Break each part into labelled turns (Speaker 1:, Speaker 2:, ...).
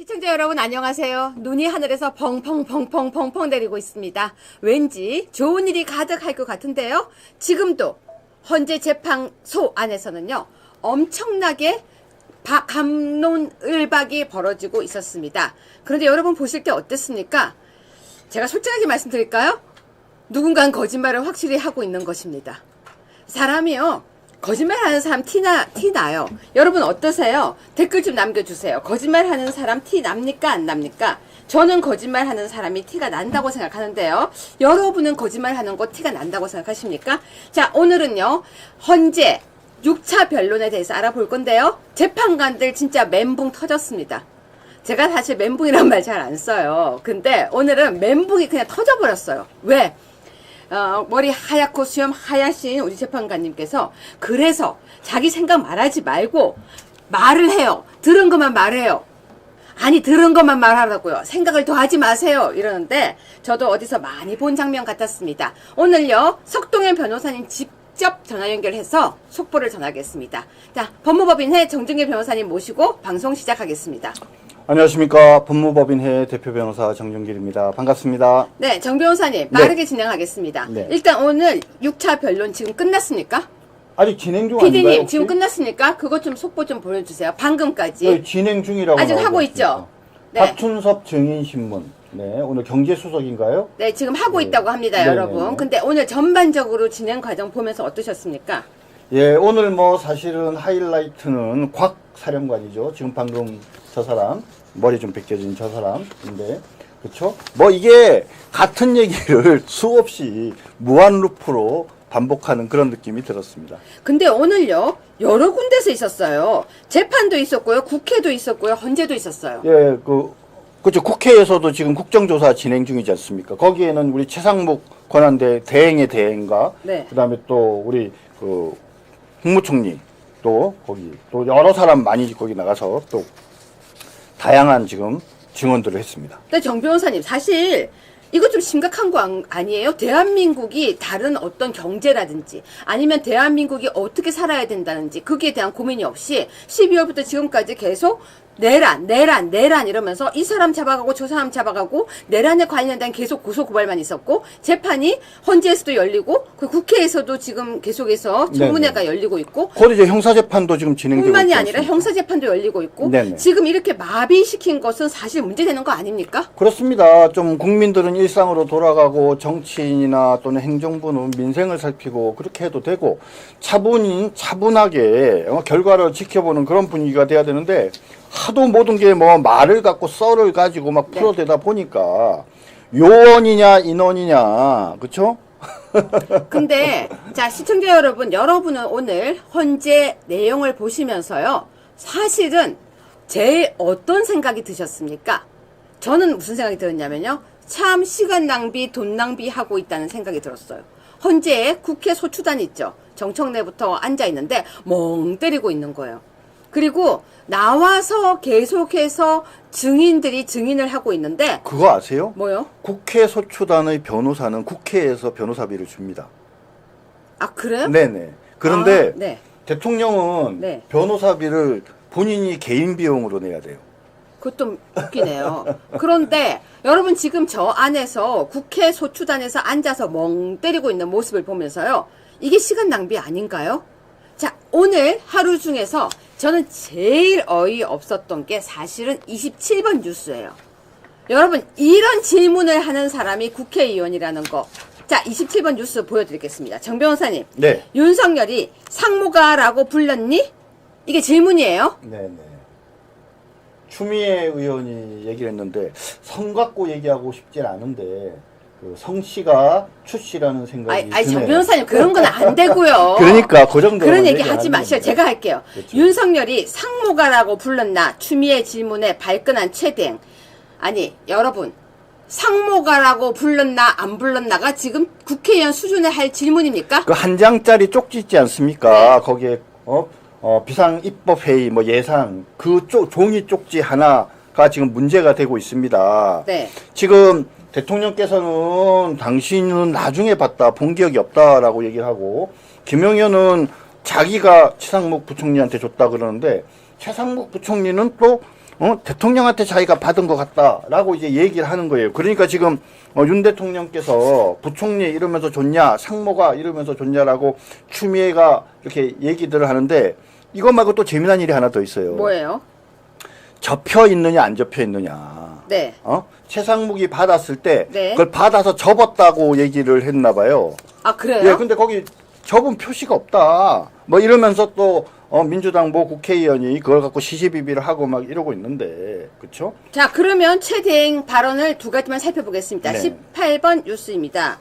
Speaker 1: 시청자 여러분 안녕하세요. 눈이 하늘에서 펑펑펑펑펑펑 내리고 있습니다. 왠지 좋은 일이 가득할 것 같은데요. 지금도 헌재 재판소 안에서는요. 엄청나게 갑론을박이 벌어지고 있었습니다. 그런데 여러분 보실 때 어땠습니까? 제가 솔직하게 말씀드릴까요? 누군가는 거짓말을 확실히 하고 있는 것입니다. 사람이요. 거짓말하는 사람 티 나요. 여러분 어떠세요? 댓글 좀 남겨주세요. 거짓말하는 사람 티 납니까 안 납니까? 저는 거짓말하는 사람이 티가 난다고 생각하는데요. 여러분은 거짓말하는 거 티가 난다고 생각하십니까? 자, 오늘은요. 헌재 6차 변론에 대해서 알아볼 건데요. 재판관들 진짜 멘붕 터졌습니다. 제가 사실 멘붕이란 말 잘 안 써요. 근데 오늘은 멘붕이 그냥 터져버렸어요. 왜? 머리 하얗고 수염 하얗신 우리 재판관님께서 그래서 자기 생각 말하지 말고 말을 해요. 들은 것만 말해요. 아니 들은 것만 말하라고요. 생각을 더 하지 마세요. 이러는데 저도 어디서 많이 본 장면 같았습니다. 오늘요 석동현 변호사님 직접 전화 연결해서 속보를 전하겠습니다. 자, 법무법인회 정준길 변호사님 모시고 방송 시작하겠습니다.
Speaker 2: 안녕하십니까. 법무법인회 대표 변호사 정준길입니다. 반갑습니다.
Speaker 1: 네, 정 변호사님 빠르게 진행하겠습니다.
Speaker 2: 네.
Speaker 1: 일단 오늘 6차 변론 지금 끝났습니까?
Speaker 2: 아직 진행 중 아닌가요?
Speaker 1: PD님
Speaker 2: 혹시?
Speaker 1: 지금 끝났습니까? 그것 좀 속보 좀 보여주세요. 방금까지.
Speaker 2: 네, 진행 중이라고
Speaker 1: 아직
Speaker 2: 나오고
Speaker 1: 하고
Speaker 2: 있습니다.
Speaker 1: 있죠? 네.
Speaker 2: 박춘섭 증인신문. 네, 오늘 경제수석인가요?
Speaker 1: 네, 지금 하고
Speaker 2: 네.
Speaker 1: 있다고 합니다,
Speaker 2: 네네네.
Speaker 1: 여러분. 근데 오늘 전반적으로 진행 과정 보면서 어떠셨습니까?
Speaker 2: 예, 오늘 뭐 사실은 하이라이트는 곽 사령관이죠. 지금 방금 저 사람, 머리 좀 벗겨진 저 사람인데, 그쵸? 뭐 이게 같은 얘기를 수없이 무한 루프로 반복하는 그런 느낌이 들었습니다.
Speaker 1: 근데 오늘요, 여러 군데서 있었어요. 재판도 있었고요, 국회도 있었고요, 헌재도 있었어요.
Speaker 2: 예, 그렇죠. 국회에서도 지금 국정조사 진행 중이지 않습니까? 거기에는 우리 최상목 권한대 대행의 대행과,
Speaker 1: 네.
Speaker 2: 그 다음에 또 우리 국무총리 또 거기 또 여러 사람 많이 거기 나가서 또 다양한 지금 증언들을 했습니다.
Speaker 1: 근데 정 변호사님, 사실 이거 좀 심각한 거 아니에요? 대한민국이 다른 어떤 경제라든지 아니면 대한민국이 어떻게 살아야 된다는지 거기에 대한 고민이 없이 12월부터 지금까지 계속 내란 이러면서 이 사람 잡아가고 저 사람 잡아가고 내란에 관련된 계속 고소고발만 있었고 재판이 헌재에서도 열리고 그 국회에서도 지금 계속해서 청문회가 열리고 있고
Speaker 2: 거기 이제 형사재판도 지금 진행되고
Speaker 1: 뿐만이
Speaker 2: 있지
Speaker 1: 아니라
Speaker 2: 않습니까?
Speaker 1: 형사재판도 열리고 있고
Speaker 2: 네네.
Speaker 1: 지금 이렇게 마비시킨 것은 사실 문제되는 거 아닙니까?
Speaker 2: 그렇습니다. 좀 국민들은 일상으로 돌아가고 정치인이나 또는 행정부는 민생을 살피고 그렇게 해도 되고 차분하게 결과를 지켜보는 그런 분위기가 돼야 되는데 하도 모든 게 뭐 말을 갖고 썰을 가지고 막 풀어대다 보니까 요원이냐 인원이냐 그쵸?
Speaker 1: 근데 자 시청자 여러분은 오늘 헌재 내용을 보시면서요 사실은 제일 어떤 생각이 드셨습니까? 저는 무슨 생각이 들었냐면요 참 시간 낭비 돈 낭비하고 있다는 생각이 들었어요. 헌재에 국회 소추단 있죠. 정청래부터 앉아 있는데 멍 때리고 있는 거예요. 그리고 나와서 계속해서 증인들이 증인을 하고 있는데
Speaker 2: 그거 아세요?
Speaker 1: 뭐요?
Speaker 2: 국회 소추단의 변호사는 국회에서 변호사비를 줍니다.
Speaker 1: 아 그래요?
Speaker 2: 네네. 그런데
Speaker 1: 네.
Speaker 2: 대통령은
Speaker 1: 네.
Speaker 2: 변호사비를 본인이 개인 비용으로 내야 돼요.
Speaker 1: 그것도 웃기네요. 그런데 여러분 지금 저 안에서 국회 소추단에서 앉아서 멍 때리고 있는 모습을 보면서요. 이게 시간 낭비 아닌가요? 자, 오늘 하루 중에서 저는 제일 어이없었던 게 사실은 27번 뉴스예요. 여러분 이런 질문을 하는 사람이 국회의원이라는 거. 자, 27번 뉴스 보여드리겠습니다. 정 변호사님.
Speaker 2: 네.
Speaker 1: 윤석열이 상무가라고 불렀니? 이게 질문이에요.
Speaker 2: 네네. 추미애 의원이 얘기를 했는데 성 갖고 얘기하고 싶진 않은데 그 성씨가 추씨라는 생각이
Speaker 1: 아니, 정
Speaker 2: 드네요.
Speaker 1: 변호사님 그런 건 안 되고요.
Speaker 2: 그러니까 그 정도
Speaker 1: 그런 얘기 하지 마시오. 제가 할게요.
Speaker 2: 그렇죠.
Speaker 1: 윤석열이 상무가라고 불렀나? 추미애 질문에 발끈한 최대행. 아니 여러분 상무가라고 불렀나 안 불렀나가 지금 국회의원 수준에 할 질문입니까?
Speaker 2: 그 한 장짜리 쪽지 있지 않습니까? 거기에 비상 입법 회의 뭐 예산 그 종이 쪽지 하나가 지금 문제가 되고 있습니다.
Speaker 1: 네.
Speaker 2: 지금 대통령께서는 당신은 나중에 봤다, 본 기억이 없다라고 얘기를 하고, 김용현은 자기가 최상목 부총리한테 줬다 그러는데, 최상목 부총리는 또 대통령한테 자기가 받은 것 같다라고 이제 얘기를 하는 거예요. 그러니까 지금 윤 대통령께서 부총리 이러면서 좋냐, 상모가 이러면서 좋냐라고 추미애가 이렇게 얘기들을 하는데 이것 말고 또 재미난 일이 하나 더 있어요.
Speaker 1: 뭐예요?
Speaker 2: 접혀 있느냐 안 접혀 있느냐.
Speaker 1: 네.
Speaker 2: 최상목이 받았을 때
Speaker 1: 네.
Speaker 2: 그걸 받아서 접었다고 얘기를 했나 봐요.
Speaker 1: 아, 그래요?
Speaker 2: 예, 근데 거기 접은 표시가 없다. 뭐 이러면서 또 민주당 모 국회의원이 그걸 갖고 시시비비를 하고 막 이러고 있는데, 그렇죠?
Speaker 1: 자, 그러면 최대행 발언을 두 가지만 살펴보겠습니다.
Speaker 2: 네.
Speaker 1: 18번 뉴스입니다.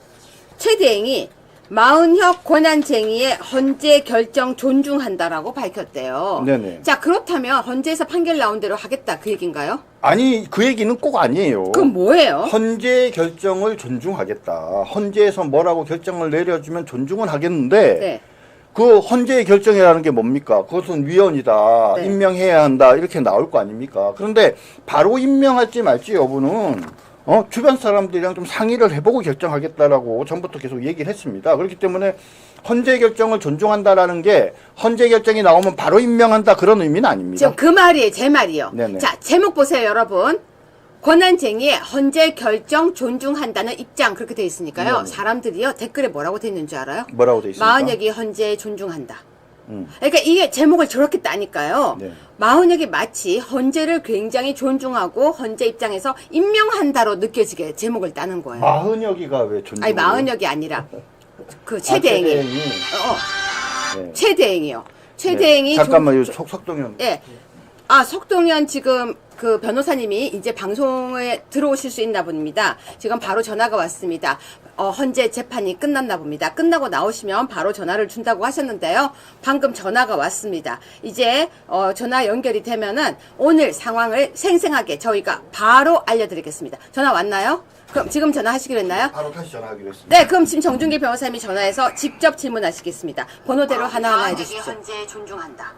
Speaker 1: 최대행이 마흔혁 권한쟁의의 헌재 결정 존중한다라고 밝혔대요.
Speaker 2: 네네.
Speaker 1: 자, 그렇다면 헌재에서 판결 나온 대로 하겠다 그 얘기인가요?
Speaker 2: 아니, 그 얘기는 꼭 아니에요.
Speaker 1: 그럼 뭐예요?
Speaker 2: 헌재 결정을 존중하겠다. 헌재에서 뭐라고 결정을 내려주면 존중은 하겠는데,
Speaker 1: 네.
Speaker 2: 그 헌재의 결정이라는 게 뭡니까? 그것은 위헌이다.
Speaker 1: 네.
Speaker 2: 임명해야 한다. 이렇게 나올 거 아닙니까? 그런데 바로 임명할지 말지 여부는 주변 사람들이랑 좀 상의를 해보고 결정하겠다라고 전부터 계속 얘기를 했습니다. 그렇기 때문에 헌재 결정을 존중한다라는 게 헌재 결정이 나오면 바로 임명한다 그런 의미는 아닙니다.
Speaker 1: 지금 그 말이에요. 제 말이요.
Speaker 2: 네네.
Speaker 1: 자, 제목 보세요, 여러분. 권한쟁의의 헌재 결정 존중한다는 입장 그렇게 돼 있으니까요.
Speaker 2: 네네.
Speaker 1: 사람들이요 댓글에 뭐라고 돼 있는 줄 알아요?
Speaker 2: 뭐라고 돼 있습니까?
Speaker 1: 마흔혁이 헌재 존중한다. 그러니까 이게 제목을 저렇게 따니까요.
Speaker 2: 네.
Speaker 1: 마흔혁이 마치 헌재를 굉장히 존중하고 헌재 입장에서 임명한다로 느껴지게 제목을 따는 거예요.
Speaker 2: 마흔혁이가 왜 존중?
Speaker 1: 아니 마흔혁이 아니라 그 최대행이.
Speaker 2: 최대행이. 네.
Speaker 1: 최대행이요. 최대행이
Speaker 2: 네. 잠깐만요. 석동현.
Speaker 1: 예. 아, 석동현 지금 그 변호사님이 이제 방송에 들어오실 수 있나 봅니다. 지금 바로 전화가 왔습니다. 헌재 재판이 끝났나 봅니다. 끝나고 나오시면 바로 전화를 준다고 하셨는데요. 방금 전화가 왔습니다. 이제 전화 연결이 되면은 오늘 상황을 생생하게 저희가 바로 알려드리겠습니다. 전화 왔나요? 그럼 지금 전화하시기로 했나요?
Speaker 2: 바로 다시 전화하기로 했습니다.
Speaker 1: 네, 그럼 지금 정준길 변호사님이 전화해서 직접 질문하시겠습니다. 번호대로 하나하나 해주십시오. 헌재 존중한다.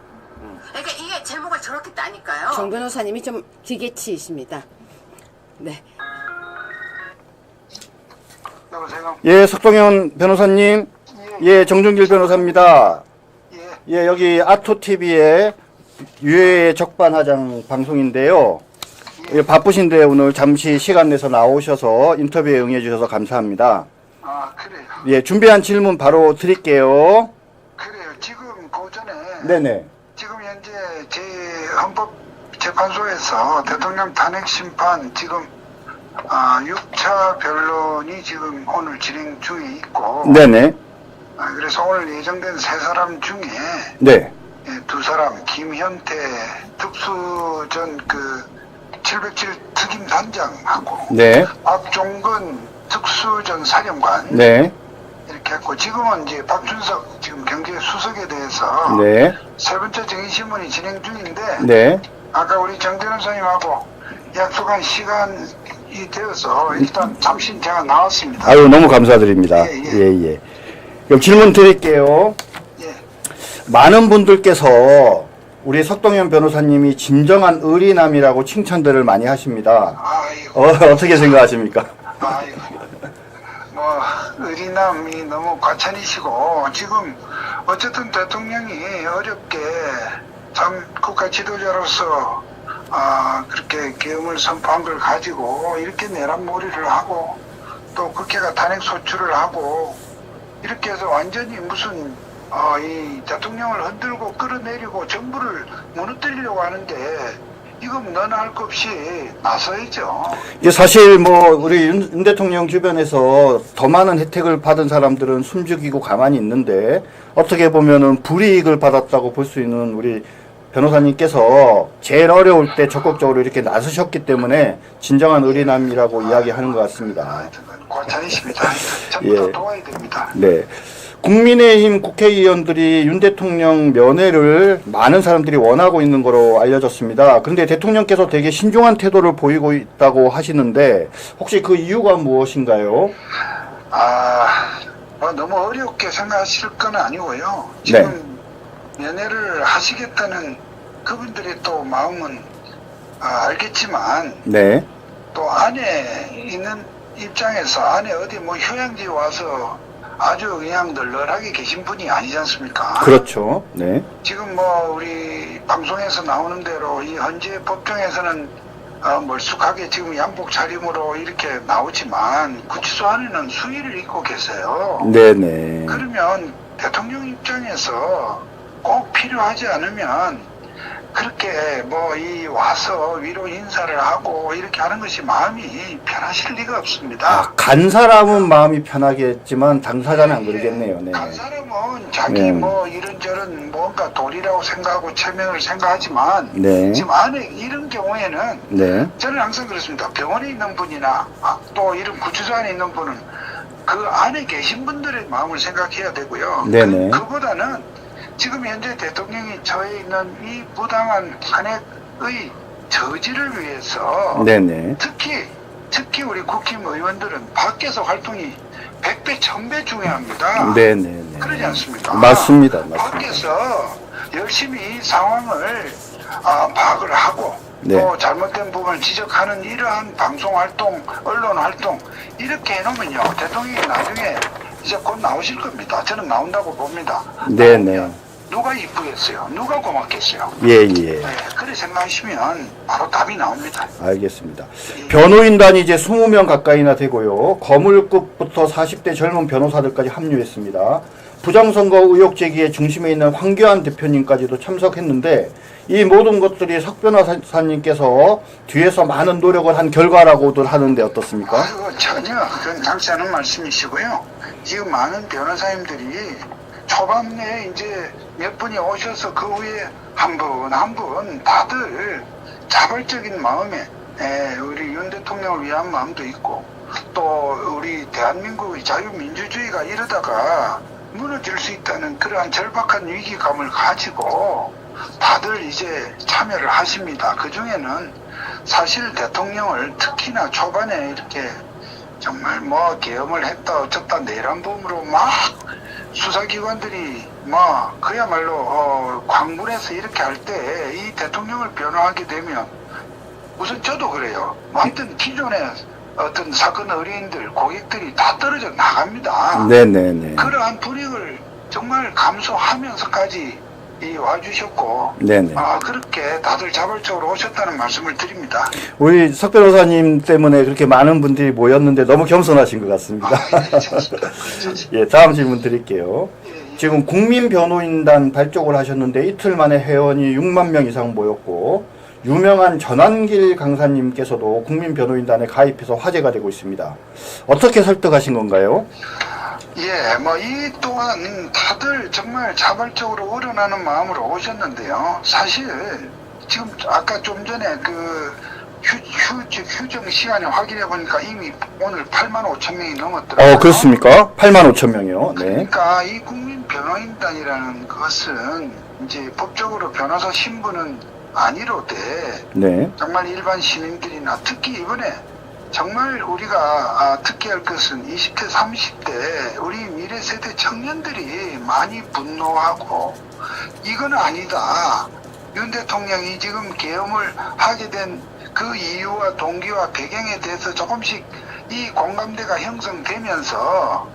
Speaker 1: 그러니까 이게 제목을 저렇게 따니까요. 정 변호사님이 좀 기계치이십니다. 네.
Speaker 3: 여보세요?
Speaker 2: 예, 석동현 변호사님. 예, 정준길 변호사입니다. 예, 여기 아토TV의 유해의 적반하장 방송인데요. 예, 바쁘신데 오늘 잠시 시간 내서 나오셔서 인터뷰에 응해주셔서 감사합니다.
Speaker 3: 아, 그래요.
Speaker 2: 예, 준비한 질문 바로 드릴게요.
Speaker 3: 그래요. 지금 그 전에
Speaker 2: 네네.
Speaker 3: 지금 현재 제 헌법재판소에서 대통령 탄핵 심판 지금 6차 변론이 지금 오늘 진행 중에 있고
Speaker 2: 네네.
Speaker 3: 그래서 오늘 예정된 세 사람 중에
Speaker 2: 네.
Speaker 3: 두 사람 김현태 특수전 707 특임단장하고
Speaker 2: 네.
Speaker 3: 박종근 특수전 사령관
Speaker 2: 네.
Speaker 3: 이렇게 했고 지금은 이제 박준석 지금 경제수석에 대해서
Speaker 2: 네.
Speaker 3: 세 번째 정의신문이 진행 중인데
Speaker 2: 네.
Speaker 3: 아까 우리 정 변호사님하고 약속한 시간이 되어서 일단 잠시 제가 나왔습니다.
Speaker 2: 아유, 너무 감사드립니다. 예. 그럼 질문 드릴게요.
Speaker 3: 예.
Speaker 2: 많은 분들께서 우리 석동현 변호사님이 진정한 의리남이라고 칭찬들을 많이 하십니다.
Speaker 3: 아이고,
Speaker 2: 어떻게 생각하십니까?
Speaker 3: 아이고. 뭐 의리남이 너무 과찬이시고 지금 어쨌든 대통령이 어렵게 참 국가 지도자로서 그렇게 계엄을 선포한 걸 가지고 이렇게 내란몰이를 하고 또 국회가 탄핵 소추를 하고 이렇게 해서 완전히 무슨 이 대통령을 흔들고 끌어내리고 정부를 무너뜨리려고 하는데 이건 너나 할 것 없이 나서야죠.
Speaker 2: 이게 사실 뭐 우리 윤 대통령 주변에서 더 많은 혜택을 받은 사람들은 숨죽이고 가만히 있는데 어떻게 보면은 불이익을 받았다고 볼 수 있는 우리 변호사님께서 제일 어려울 때 적극적으로 이렇게 나서셨기 때문에 진정한 의리남이라고 이야기하는 것 같습니다.
Speaker 3: 과찬이십니다. 전부 다 도와야 됩니다.
Speaker 2: 네. 국민의힘 국회의원들이 윤 대통령 면회를 많은 사람들이 원하고 있는 거로 알려졌습니다. 그런데 대통령께서 되게 신중한 태도를 보이고 있다고 하시는데 혹시 그 이유가 무엇인가요?
Speaker 3: 너무 어렵게 생각하실 건 아니고요. 지금 면회를 하시겠다는 그분들의 또 마음은 알겠지만
Speaker 2: 네.
Speaker 3: 또 안에 있는 입장에서 안에 어디 뭐 휴양지 와서 아주 그냥 널널하게 계신 분이 아니지 않습니까?
Speaker 2: 그렇죠. 네.
Speaker 3: 지금 뭐 우리 방송에서 나오는 대로 이 헌재 법정에서는 멀쑥하게 지금 양복 차림으로 이렇게 나오지만 구치소 안에는 수의를 입고 계세요.
Speaker 2: 네네.
Speaker 3: 그러면 대통령 입장에서 꼭 필요하지 않으면 그렇게 뭐 이 와서 위로 인사를 하고 이렇게 하는 것이 마음이 편하실 리가 없습니다.
Speaker 2: 아, 간 사람은 마음이 편하겠지만 당사자는 안 그러겠네요. 네.
Speaker 3: 간 사람은 자기
Speaker 2: 네.
Speaker 3: 뭐 이런저런 뭔가 도리라고 생각하고 체면을 생각하지만
Speaker 2: 네.
Speaker 3: 지금 안에 이런 경우에는
Speaker 2: 네.
Speaker 3: 저는 항상 그렇습니다. 병원에 있는 분이나 또 이런 구치소 안에 있는 분은 그 안에 계신 분들의 마음을 생각해야 되고요.
Speaker 2: 네네.
Speaker 3: 그보다는 지금 현재 대통령이 처해 있는 이 부당한 탄핵의 저지를 위해서
Speaker 2: 네네.
Speaker 3: 특히 우리 국힘의원들은 밖에서 활동이 100배, 1000배 중요합니다.
Speaker 2: 네네네.
Speaker 3: 그러지 않습니까?
Speaker 2: 맞습니다.
Speaker 3: 밖에서 열심히 이 상황을 파악을 하고
Speaker 2: 네.
Speaker 3: 또 잘못된 부분을 지적하는 이러한 방송 활동, 언론 활동 이렇게 해놓으면요 대통령이 나중에 이제 곧 나오실 겁니다. 저는 나온다고 봅니다.
Speaker 2: 네네.
Speaker 3: 나오면 누가 이쁘겠어요? 누가 고맙겠어요?
Speaker 2: 예예.
Speaker 3: 네, 그렇게 생각하시면 바로 답이 나옵니다.
Speaker 2: 알겠습니다. 변호인단이 이제 20명 가까이나 되고요. 거물급부터 40대 젊은 변호사들까지 합류했습니다. 부정선거 의혹 제기의 중심에 있는 황교안 대표님까지도 참석했는데 이 모든 것들이 석 변호사님께서 뒤에서 많은 노력을 한 결과라고들 하는데 어떻습니까?
Speaker 3: 아이고, 전혀 그건 당치 않은 말씀이시고요. 지금 많은 변호사님들이 초반에 이제 몇 분이 오셔서 그 후에 한 분 다들 자발적인 마음에 우리 윤 대통령을 위한 마음도 있고 또 우리 대한민국의 자유민주주의가 이러다가 무너질 수 있다는 그러한 절박한 위기감을 가지고 다들 이제 참여를 하십니다. 그 중에는 사실 대통령을 특히나 초반에 이렇게 정말 뭐 계엄을 했다 어쩌다 내란범으로 막 수사기관들이 뭐 그야말로 광물에서 이렇게 할 때 이 대통령을 변호하게 되면 우선 저도 그래요. 완전 기존의 어떤 사건 의뢰인들 고객들이 다 떨어져 나갑니다.
Speaker 2: 네네네.
Speaker 3: 그러한 불이익을 정말 감수하면서까지 와주셨고
Speaker 2: 네네.
Speaker 3: 그렇게 다들 자발적으로 오셨다는 말씀을 드립니다.
Speaker 2: 우리 석 변호사님 때문에 그렇게 많은 분들이 모였는데 너무 겸손하신 것 같습니다. 예, 다음 질문 드릴게요. 지금 국민변호인단 발족을 하셨는데 이틀 만에 회원이 6만 명 이상 모였고 유명한 전환길 강사님께서도 국민변호인단에 가입해서 화제가 되고 있습니다. 어떻게 설득하신 건가요?
Speaker 3: 예, 뭐 이 또한 다들 정말 자발적으로 우러나는 마음으로 오셨는데요. 사실 지금 아까 좀 전에 그 휴정 시간에 확인해 보니까 이미 오늘 8만 5천 명이 넘었더라고요.
Speaker 2: 그렇습니까? 8만 5천 명이요. 네.
Speaker 3: 그러니까 이 국민변호인단이라는 것은 이제 법적으로 변호사 신분은 아니로되
Speaker 2: 네.
Speaker 3: 정말 일반 시민들이나 특히 이번에 정말 우리가 특히할 것은 20대 30대 우리 미래 세대 청년들이 많이 분노하고 이건 아니다. 윤 대통령이 지금 계엄을 하게 된 그 이유와 동기와 배경에 대해서 조금씩 이 공감대가 형성되면서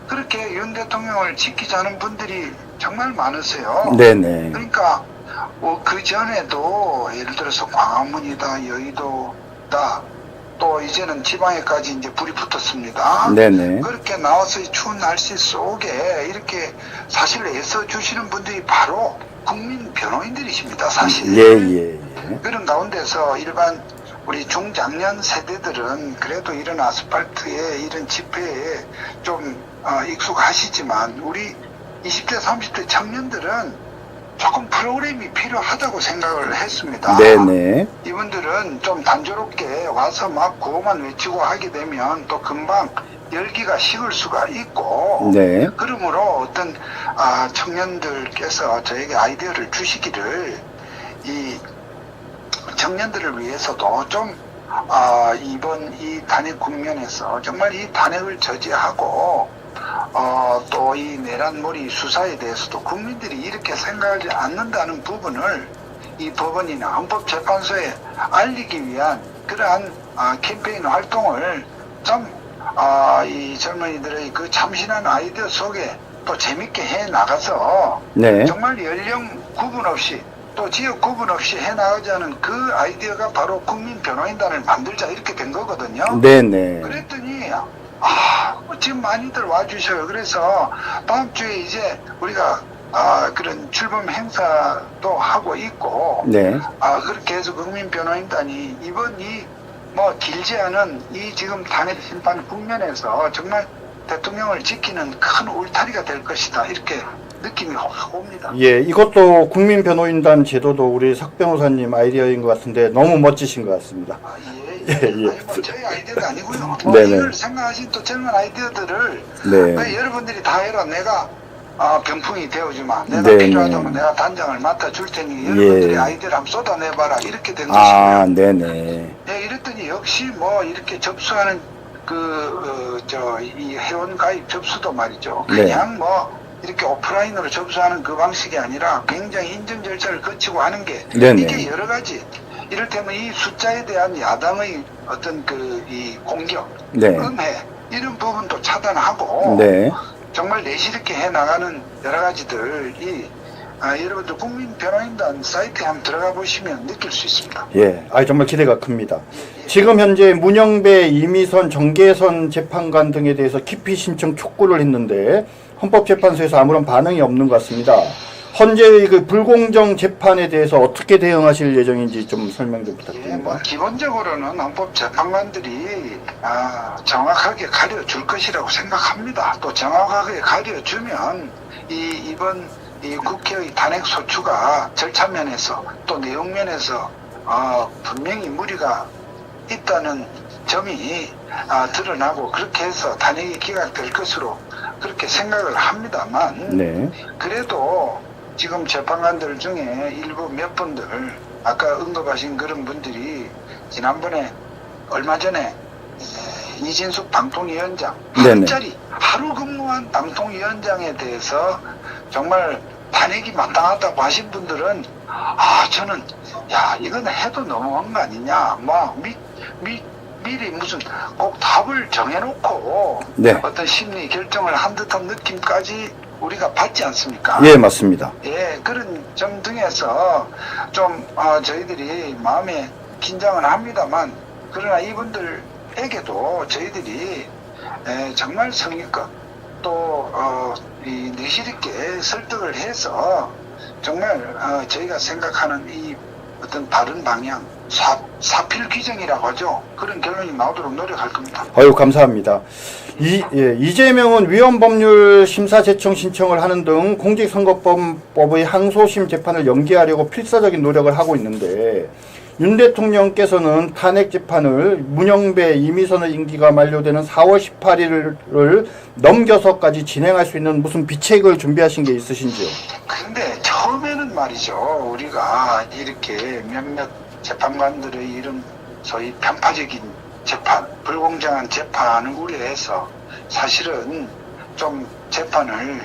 Speaker 3: 그렇게 윤 대통령을 지키자는 분들이 정말 많으세요.
Speaker 2: 네네.
Speaker 3: 그러니까 그 전에도 예를 들어서 광화문이다, 여의도다, 또 이제는 지방에까지 이제 불이 붙었습니다.
Speaker 2: 네네.
Speaker 3: 그렇게 나와서 이 추운 날씨 속에 이렇게 사실 애써 주시는 분들이 바로 국민 변호인들이십니다, 사실.
Speaker 2: 예.
Speaker 3: 그런 가운데서 일반 우리 중장년 세대들은 그래도 이런 아스팔트에 이런 집회에 좀 익숙하시지만 우리 20대 30대 청년들은 조금 프로그램이 필요하다고 생각을 했습니다.
Speaker 2: 네네.
Speaker 3: 이분들은 좀 단조롭게 와서 막 구호만 외치고 하게 되면 또 금방 열기가 식을 수가 있고,
Speaker 2: 네.
Speaker 3: 그러므로 어떤 청년들께서 저에게 아이디어를 주시기를 이 청년들을 위해서도 좀 이번 이 탄핵 국면에서 정말 이 탄핵을 저지하고 또 이 내란몰이 수사에 대해서도 국민들이 이렇게 생각하지 않는다는 부분을 이 법원이나 헌법재판소에 알리기 위한 그러한 캠페인 활동을 좀 이 젊은이들의 그 참신한 아이디어 속에 또 재밌게 해 나가서
Speaker 2: 네.
Speaker 3: 정말 연령 구분 없이 또 지역 구분 없이 해 나가자는 그 아이디어가 바로 국민변호인단을 만들자 이렇게 된 거거든요.
Speaker 2: 네네.
Speaker 3: 그랬더니 지금 많이들 와주셔요. 그래서 다음 주에 이제 우리가 그런 출범 행사도 하고 있고
Speaker 2: 네.
Speaker 3: 그렇게 해서 국민변호인단이 이번 뭐 길지 않은 이 지금 단일 심판 국면에서 정말 대통령을 지키는 큰 울타리가 될 것이다 이렇게 느낌이 확 옵니다.
Speaker 2: 예, 이것도 국민변호인단 제도도 우리 석 변호사님 아이디어인 것 같은데 너무 멋지신 것 같습니다.
Speaker 3: 예.
Speaker 2: 예.
Speaker 3: 아니, 뭐 저희 아이디어가 아니고요. 뭐
Speaker 2: 네네.
Speaker 3: 이걸 생각하신 또 젊은 아이디어들을
Speaker 2: 네.
Speaker 3: 여러분들이 다 해라. 내가 병풍이 되어주마. 내가
Speaker 2: 네네.
Speaker 3: 필요하다면 내가 단장을 맡아줄 테니 여러분들이
Speaker 2: 예.
Speaker 3: 아이디어를 한번 쏟아내봐라. 이렇게 된 것입니다.
Speaker 2: 네네.
Speaker 3: 예, 이랬더니 역시 뭐 이렇게 접수하는 이 회원 가입 접수도 말이죠.
Speaker 2: 네.
Speaker 3: 그냥 뭐 이렇게 오프라인으로 접수하는 그 방식이 아니라 굉장히 인증 절차를 거치고 하는 게
Speaker 2: 네네.
Speaker 3: 이게 여러 가지 이를테면 이 숫자에 대한 야당의 어떤 이 공격,
Speaker 2: 네.
Speaker 3: 음해 이런 부분도 차단하고
Speaker 2: 네.
Speaker 3: 정말 내실 있게 해 나가는 여러 가지들이 여러분들 국민변호인단 사이트에 한번 들어가 보시면 느낄 수 있습니다.
Speaker 2: 예, 정말 기대가 큽니다. 지금 현재 문영배, 이미선, 정계선 재판관 등에 대해서 기피 신청 촉구를 했는데 헌법재판소에서 아무런 반응이 없는 것 같습니다. 현재의 그 불공정 재판에 대해서 어떻게 대응하실 예정인지 좀 설명 좀
Speaker 3: 예,
Speaker 2: 부탁드립니다.
Speaker 3: 뭐 기본적으로는 헌법재판관들이 정확하게 가려줄 것이라고 생각합니다. 또 정확하게 가려주면 이번 이 국회의 탄핵 소추가 절차 면에서 또 내용 면에서 분명히 무리가 있다는 점이 드러나고 그렇게 해서 탄핵이 기각될 것으로 그렇게 생각을 합니다만
Speaker 2: 네.
Speaker 3: 그래도 지금 재판관들 중에 일부 몇 분들 아까 언급하신 그런 분들이 지난번에 얼마 전에 이진숙 방통위원장 하루짜리 하루 근무한 방통위원장에 대해서 정말 탄핵이 마땅하다고 하신 분들은 저는 이건 해도 너무한 거 아니냐 미리 무슨 꼭 답을 정해놓고
Speaker 2: 네.
Speaker 3: 어떤 심리 결정을 한 듯한 느낌까지 우리가 받지 않습니까?
Speaker 2: 예, 맞습니다.
Speaker 3: 예, 그런 점 등에서 좀 저희들이 마음에 긴장은 합니다만 그러나 이분들에게도 저희들이 정말 성의껏 또 내실 있게 설득을 해서 정말 저희가 생각하는 이 어떤 바른 방향 사필 규정이라고 하죠. 그런 결론이 나오도록 노력할 겁니다.
Speaker 2: 감사합니다. 이재명은 위헌법률 심사 제청 신청을 하는 등 공직선거법의 항소심 재판을 연기하려고 필사적인 노력을 하고 있는데 윤 대통령께서는 탄핵 재판을 문영배, 이미선의 임기가 만료되는 4월 18일을 넘겨서까지 진행할 수 있는 무슨 비책을 준비하신 게 있으신지요?
Speaker 3: 근데 처음에는 말이죠. 우리가 이렇게 몇몇 재판관들의 이런 소위 편파적인 재판, 불공정한 재판을 우려해서 사실은 좀 재판을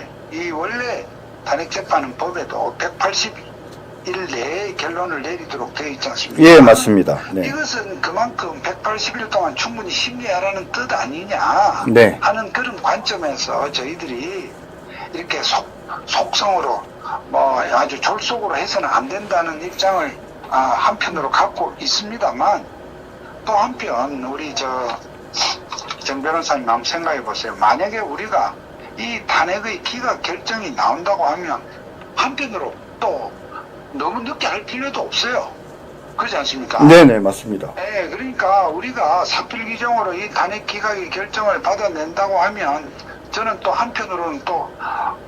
Speaker 3: 원래 탄핵 재판은 법에도 180일 내에 결론을 내리도록 되어 있지 않습니까?
Speaker 2: 예, 맞습니다. 네.
Speaker 3: 이것은 그만큼 180일 동안 충분히 심리하라는 뜻 아니냐
Speaker 2: 네.
Speaker 3: 하는 그런 관점에서 저희들이 이렇게 속성으로 뭐 아주 졸속으로 해서는 안 된다는 입장을 한편으로 갖고 있습니다만 또 한편 우리 정 변호사님 한번 생각해 보세요. 만약에 우리가 이 탄핵의 기각 결정이 나온다고 하면 한편으로 또 너무 늦게 할 필요도 없어요. 그렇지 않습니까?
Speaker 2: 네네, 맞습니다.
Speaker 3: 네, 그러니까 우리가 사필 규정으로 이 탄핵 기각의 결정을 받아낸다고 하면 저는 또 한편으로는 또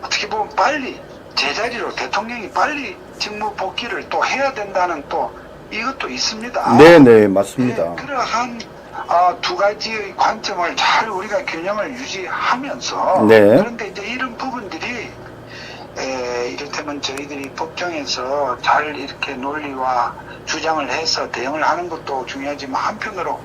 Speaker 3: 어떻게 보면 빨리 제자리로 대통령이 빨리 직무 복귀를 또 해야 된다는 또 이것도 있습니다.
Speaker 2: 네네, 맞습니다.
Speaker 3: 네, 그러한 두 가지의 관점을 잘 우리가 균형을 유지하면서
Speaker 2: 네.
Speaker 3: 그런데 이제 이런 부분들이 이를테면 저희들이 법정에서 잘 이렇게 논리와 주장을 해서 대응을 하는 것도 중요하지만 한편으로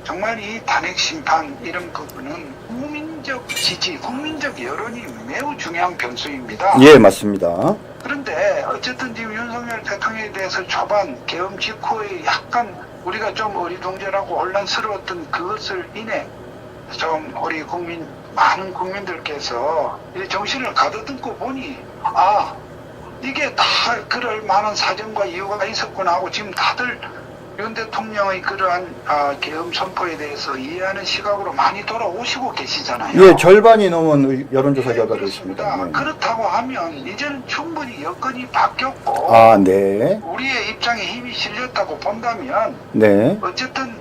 Speaker 3: 정말 이 탄핵 심판 이런 부분은 국민적 지지, 국민적 여론이 매우 중요한 변수입니다.
Speaker 2: 예, 맞습니다.
Speaker 3: 그런데 어쨌든 지금 윤석열 대통령에 대해서 초반 계엄 직후에 약간 우리가 좀 어리둥절하고 혼란스러웠던 그것을 인해 좀 우리 많은 국민들께서 이 정신을 가다듬고 보니 이게 다 그럴 만한 사정과 이유가 있었구나 하고 지금 다들 윤 대통령의 그러한 계엄 선포에 대해서 이해하는 시각으로 많이 돌아오시고 계시잖아요.
Speaker 2: 예, 절반이 넘은 여론조사 결과도
Speaker 3: 그렇습니다.
Speaker 2: 있습니다. 네.
Speaker 3: 그렇다고 하면 이제는 충분히 여건이 바뀌었고
Speaker 2: 네.
Speaker 3: 우리의 입장에 힘이 실렸다고 본다면
Speaker 2: 네.
Speaker 3: 어쨌든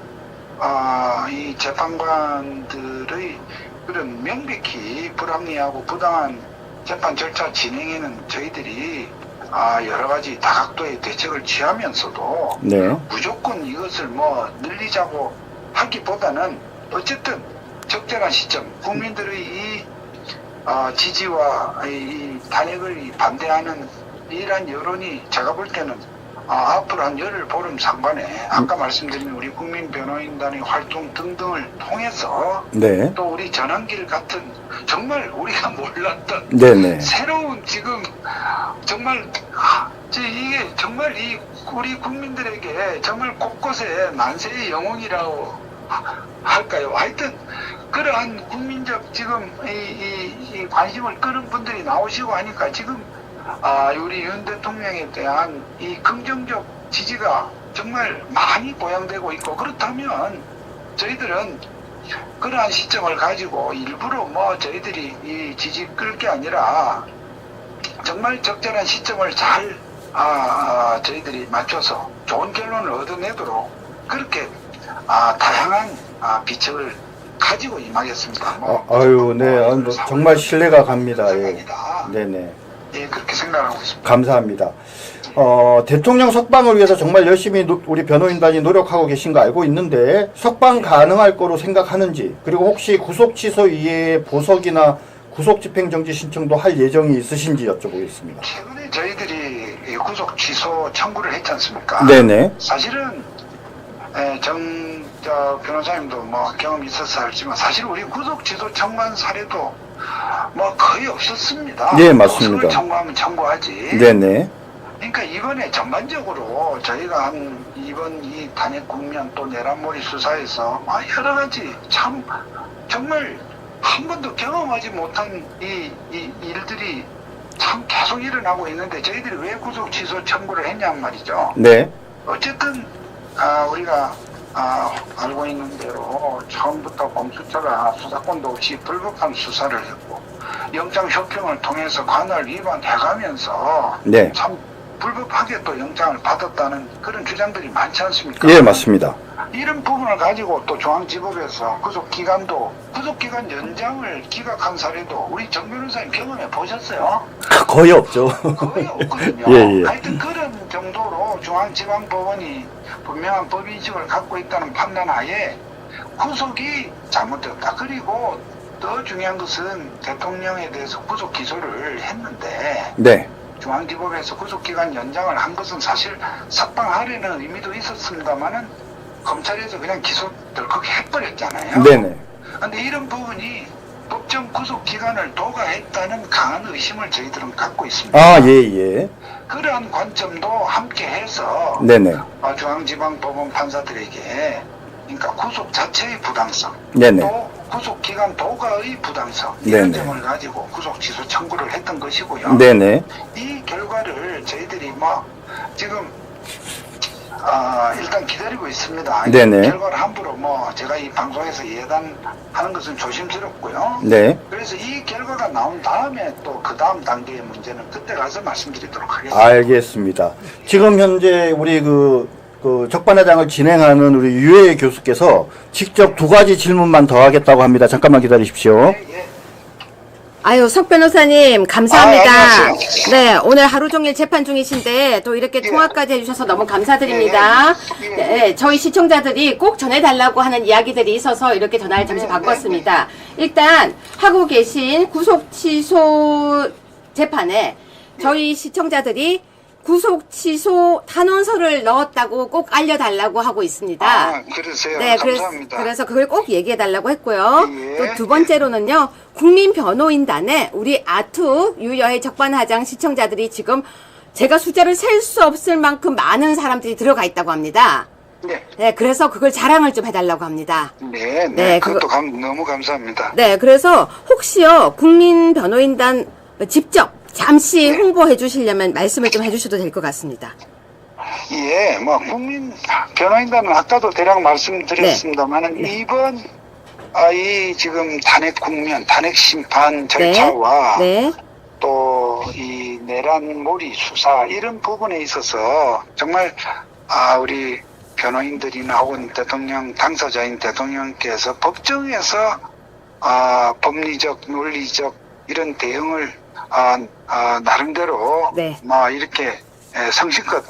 Speaker 3: 이 재판관들의 그런 명백히 불합리하고 부당한 재판 절차 진행에는 저희들이 여러 가지 다각도의 대책을 취하면서도
Speaker 2: 네.
Speaker 3: 무조건 이것을 늘리자고 하기보다는 어쨌든 적절한 시점 국민들의 이 지지와 이 탄핵을 반대하는 이러한 여론이 제가 볼 때는 앞으로 한 열흘 보름 상반에 아까 말씀드린 우리 국민변호인단의 활동 등등을 통해서
Speaker 2: 네.
Speaker 3: 또 우리 전환길 같은 정말 우리가 몰랐던
Speaker 2: 네네.
Speaker 3: 새로운 지금 정말 이게 정말 우리 국민들에게 정말 곳곳에 만세의 영웅이라고 할까요? 하여튼 그러한 국민적 지금 이 관심을 끄는 분들이 나오시고 하니까 지금 우리 윤 대통령에 대한 이 긍정적 지지가 정말 많이 보양되고 있고 그렇다면 저희들은 그러한 시점을 가지고 일부러 저희들이 이 지지 끌 게 아니라 정말 적절한 시점을 잘 저희들이 맞춰서 좋은 결론을 얻어내도록 그렇게 다양한 비책을 가지고 임하겠습니다.
Speaker 2: 아유, 네. 정말 신뢰가 갑니다. 예. 네네.
Speaker 3: 예, 그렇게 생각하고 있습니다.
Speaker 2: 감사합니다. 대통령 석방을 위해서 정말 열심히 우리 변호인단이 노력하고 계신 거 알고 있는데 석방 가능할 거로 생각하는지, 그리고 혹시 구속 취소 이외에 보석이나 구속 집행정지 신청도 할 예정이 있으신지 여쭤보겠습니다.
Speaker 3: 최근에 저희들이 구속 취소 청구를 했지 않습니까?
Speaker 2: 네네.
Speaker 3: 사실은 변호사님도 경험이 있어서 알지만 사실 우리 구속 취소 청구한 사례도 거의 없었습니다.
Speaker 2: 네, 맞습니다.
Speaker 3: 보석을 청구하면 청구하지.
Speaker 2: 네네.
Speaker 3: 그러니까 이번에 전반적으로 저희가 이번 이 탄핵 국면 또 내란몰이 수사에서 여러 가지 참 정말 한 번도 경험하지 못한 이 일들이 참 계속 일어나고 있는데 저희들이 왜 구속 취소 청구를 했냔 말이죠.
Speaker 2: 네.
Speaker 3: 어쨌든 우리가 알고 있는 대로 처음부터 공수처가 수사권도 없이 불법한 수사를 했고 영장 쇼핑을 통해서 관할 위반해가면서
Speaker 2: 네.
Speaker 3: 참 불법하게 또 영장을 받았다는 그런 주장들이 많지 않습니까?
Speaker 2: 예, 맞습니다.
Speaker 3: 이런 부분을 가지고 또 중앙지법에서 구속기간 연장을 기각한 사례도 우리 정 변호사님 경험해 보셨어요?
Speaker 2: 거의 없죠.
Speaker 3: 거의 없거든요.
Speaker 2: 예.
Speaker 3: 하여튼 그런 정도로 중앙지방법원이 분명한 법인식을 갖고 있다는 판단하에 구속이 잘못되었다. 그리고 더 중요한 것은 대통령에 대해서 구속 기소를 했는데
Speaker 2: 네.
Speaker 3: 중앙지법에서 구속기간 연장을 한 것은 사실 석방하려는 의미도 있었습니다만은 검찰에서 그냥 기소 덜컥 해버렸잖아요.
Speaker 2: 네네.
Speaker 3: 근데 이런 부분이 법정 구속기간을 도과했다는 강한 의심을 저희들은 갖고 있습니다.
Speaker 2: 예.
Speaker 3: 그러한 관점도 함께 해서
Speaker 2: 네네.
Speaker 3: 중앙지방법원 판사들에게 그러니까 구속 자체의 부당성,
Speaker 2: 네네.
Speaker 3: 또 구속기간 도과의 부당성 이런 점을 가지고 구속 취소 청구를 했던 것이고요.
Speaker 2: 네네.
Speaker 3: 이 결과를 저희들이 지금 일단 기다리고 있습니다.
Speaker 2: 네네.
Speaker 3: 결과를 함부로 제가 이 방송에서 예단하는 것은 조심스럽고요.
Speaker 2: 네.
Speaker 3: 그래서 이 결과가 나온 다음에 또 그 다음 단계의 문제는 그때 가서 말씀드리도록 하겠습니다.
Speaker 2: 알겠습니다. 지금 현재 우리 그 적반하장을 진행하는 우리 유해 교수께서 직접 두 가지 질문만 더 하겠다고 합니다. 잠깐만 기다리십시오.
Speaker 3: 예.
Speaker 1: 아유, 석 변호사님, 감사합니다.
Speaker 3: 안녕하세요.
Speaker 1: 네, 오늘 하루 종일 재판 중이신데 또 이렇게 통화까지 해주셔서 너무 감사드립니다. 네, 저희 시청자들이 꼭 전해달라고 하는 이야기들이 있어서 이렇게 전화를 잠시 바꿨습니다. 일단 하고 계신 구속 취소 재판에 저희 시청자들이 구속 취소 탄원서를 넣었다고 꼭 알려달라고 하고 있습니다.
Speaker 3: 그러세요.
Speaker 1: 네,
Speaker 3: 감사합니다.
Speaker 1: 그래서 그걸 꼭 얘기해달라고 했고요.
Speaker 3: 예.
Speaker 1: 또 두 번째로는요, 국민변호인단에 우리 아투 유여의 적반하장 시청자들이 지금 제가 숫자를 셀 수 없을 만큼 많은 사람들이 들어가 있다고 합니다.
Speaker 3: 네.
Speaker 1: 네, 그래서 그걸 자랑을 좀 해달라고 합니다.
Speaker 3: 네, 네.
Speaker 1: 네,
Speaker 3: 그것도 너무 감사합니다.
Speaker 1: 네, 그래서 혹시요, 국민변호인단 직접 잠시
Speaker 3: 네.
Speaker 1: 홍보해 주시려면 말씀을 좀 해주셔도 될 것 같습니다.
Speaker 3: 예, 뭐 국민 변호인단은 아까도 대략 말씀드렸습니다만은
Speaker 1: 네.
Speaker 3: 이번 이 지금 탄핵 국면, 탄핵 심판 절차와
Speaker 1: 네,
Speaker 3: 또 이 내란 몰이 수사 이런 부분에 있어서 정말 우리 변호인들이나 혹은 대통령 당사자인 대통령께서 법정에서 법리적, 논리적 이런 대응을 나름대로
Speaker 1: 네.
Speaker 3: 이렇게 성실껏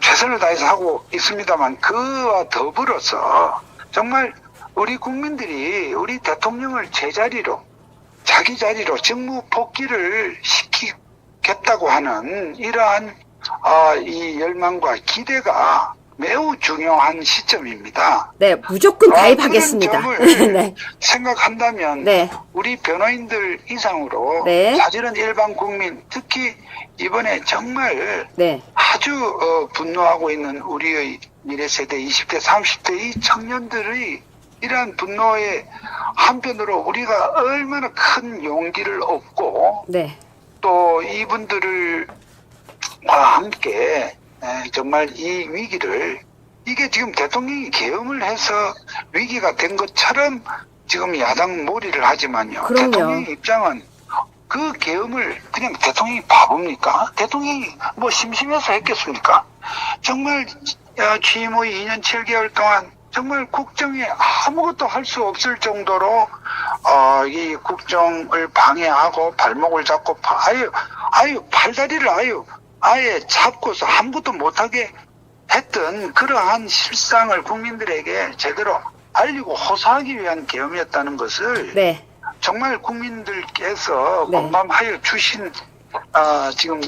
Speaker 3: 최선을 다해서 하고 있습니다만 그와 더불어서 정말 우리 국민들이 우리 대통령을 제자리로 자기 자리로 직무 복귀를 시키겠다고 하는 이러한 이 열망과 기대가 매우 중요한 시점입니다.
Speaker 1: 네, 무조건 가입하겠습니다.
Speaker 3: 그런 점을
Speaker 1: 네.
Speaker 3: 생각한다면
Speaker 1: 네.
Speaker 3: 우리 변호인들 이상으로
Speaker 1: 네.
Speaker 3: 사실은 일반 국민 특히 이번에 정말
Speaker 1: 네.
Speaker 3: 아주 분노하고 있는 우리의 미래 세대 20대 30대 이 청년들의 이러한 분노의 한편으로 우리가 얼마나 큰 용기를 얻고
Speaker 1: 네.
Speaker 3: 또 이분들과 함께 정말 이 위기를 이게 지금 대통령이 계엄을 해서 위기가 된 것처럼 지금 야당 몰이를 하지만요.
Speaker 1: 그럼요.
Speaker 3: 대통령의 입장은 그 계엄을 그냥 대통령이 바보입니까? 대통령이 뭐 심심해서 했겠습니까? 정말 취임 후 2년 7개월 동안 정말 국정에 아무것도 할 수 없을 정도로 이 국정을 방해하고 발목을 잡고 아유 팔다리를 아예 잡고서 아무것도 못하게 했던 그러한 실상을 국민들에게 제대로 알리고 호소하기 위한 계엄이었다는 것을
Speaker 1: 네.
Speaker 3: 정말 국민들께서
Speaker 1: 네.
Speaker 3: 공감하여 주신 지금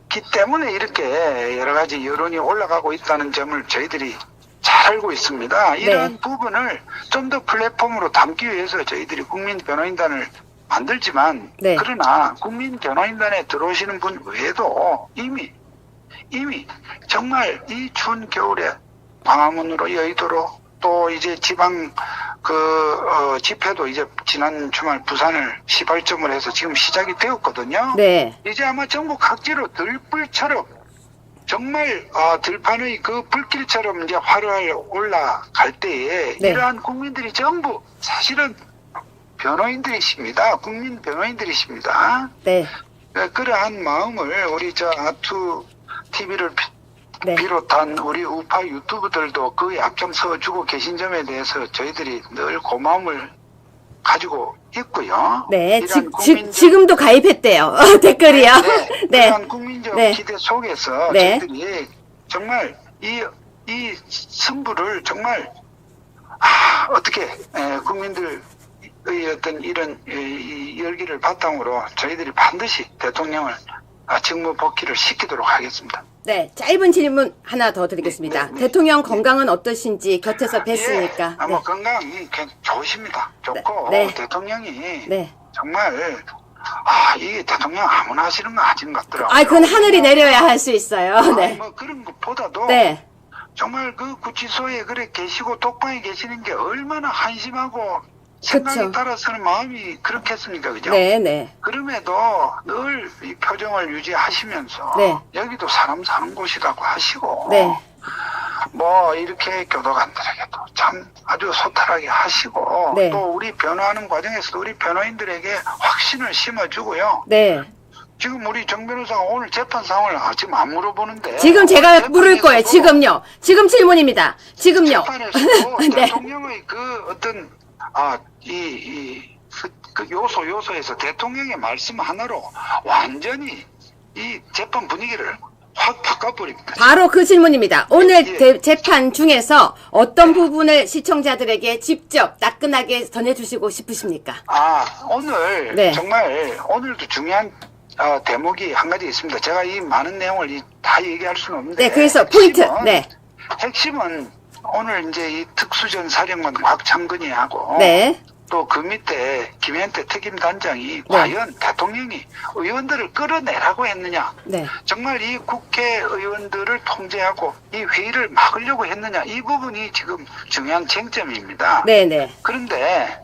Speaker 3: 기 때문에 이렇게 여러 가지 여론이 올라가고 있다는 점을 저희들이 잘 알고 있습니다. 이러한 부분을 좀 더 플랫폼으로 담기 위해서 저희들이 국민 변호인단을 만들지만
Speaker 1: 네.
Speaker 3: 그러나 국민 변호인단에 들어오시는 분 외에도 이미 정말 이 추운 겨울에 광화문으로 여의도로 또 이제 지방 집회도 이제 지난 주말 부산을 시발점을 해서 지금 시작이 되었거든요.
Speaker 1: 네.
Speaker 3: 이제 아마 전국 각지로 들불처럼 정말 들판의 그 불길처럼 이제 화려하게 올라갈 때에
Speaker 1: 네.
Speaker 3: 이러한 국민들이 전부 사실은 변호인들이십니다. 국민 변호인들이십니다.
Speaker 1: 네.
Speaker 3: 그러한 마음을 우리 아투 TV를
Speaker 1: 네.
Speaker 3: 비롯한 우리 우파 유튜브들도 그 앞장서주고 계신 점에 대해서 저희들이 늘 고마움을 가지고 있고요.
Speaker 1: 네.
Speaker 3: 이러한
Speaker 1: 지금도 가입했대요. 댓글이요. 네.
Speaker 3: 그런 국민적
Speaker 1: 네.
Speaker 3: 기대 속에서
Speaker 1: 네.
Speaker 3: 저희들이 정말 이 승부를 정말 어떻게 국민들의 어떤 이런 이 열기를 바탕으로 저희들이 반드시 대통령을 직무 복귀를 시키도록 하겠습니다.
Speaker 1: 네. 짧은 질문 하나 더 드리겠습니다.
Speaker 3: 네.
Speaker 1: 대통령 건강은 어떠신지 곁에서 뵀으니까.
Speaker 3: 예, 뭐 건강이 좋으십니다. 좋고
Speaker 1: 네.
Speaker 3: 대통령이
Speaker 1: 네.
Speaker 3: 정말 이 대통령 아무나 하시는 거 아닌 것 같더라고요.
Speaker 1: 그건 하늘이 내려야 할 수 있어요. 네.
Speaker 3: 뭐 그런 것보다도
Speaker 1: 네.
Speaker 3: 정말 그 구치소에 그래 계시고 독방에 계시는 게 얼마나 한심하고 생각에
Speaker 1: 그쵸.
Speaker 3: 따라서는 마음이 그렇겠습니까, 그죠?
Speaker 1: 네, 네.
Speaker 3: 그럼에도 늘 이 표정을 유지하시면서
Speaker 1: 네.
Speaker 3: 여기도 사람 사는 곳이라고 하시고
Speaker 1: 네.
Speaker 3: 뭐 이렇게 교도관들에게도 참 아주 소탈하게 하시고
Speaker 1: 네.
Speaker 3: 또 우리 변호하는 과정에서도 우리 변호인들에게 확신을 심어주고요.
Speaker 1: 네.
Speaker 3: 지금 우리 정 변호사가 오늘 재판 상황을 지금 안 물어보는데
Speaker 1: 지금 제가
Speaker 3: 재판에서도
Speaker 1: 물을 거예요. 지금요. 지금 질문입니다. 지금요.
Speaker 3: 재판에서도
Speaker 1: 네.
Speaker 3: 대통령의 그 어떤 그 요소에서 대통령의 말씀 하나로 완전히 이 재판 분위기를 확 바꿔버립니다.
Speaker 1: 바로 그 질문입니다. 오늘
Speaker 3: 예.
Speaker 1: 재판 중에서 어떤 부분을 시청자들에게 직접 따끈하게 전해주시고 싶으십니까?
Speaker 3: 오늘
Speaker 1: 네.
Speaker 3: 정말 오늘도 중요한 대목이 한 가지 있습니다. 제가 이 많은 내용을 다 얘기할 수는 없는데
Speaker 1: 네, 그래서 포인트. 네.
Speaker 3: 핵심은 오늘 이제 이 특수전 사령관 곽창근이 하고
Speaker 1: 네.
Speaker 3: 또 그 밑에 김현태 특임단장이 과연 대통령이 의원들을 끌어내라고 했느냐,
Speaker 1: 네.
Speaker 3: 정말 이 국회의원들을 통제하고 이 회의를 막으려고 했느냐, 이 부분이 지금 중요한 쟁점입니다.
Speaker 1: 네네.
Speaker 3: 그런데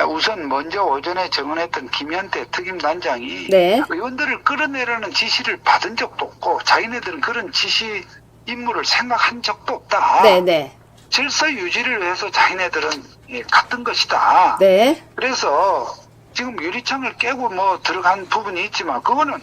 Speaker 3: 우선 먼저 오전에 증언했던 김현태 특임단장이
Speaker 1: 네.
Speaker 3: 의원들을 끌어내라는 지시를 받은 적도 없고 자기네들은 그런 지시 임무를 생각한 적도 없다.
Speaker 1: 네네.
Speaker 3: 질서 유지를 위해서 자기네들은 갔던 것이다.
Speaker 1: 네.
Speaker 3: 그래서 지금 유리창을 깨고 뭐 들어간 부분이 있지만 그거는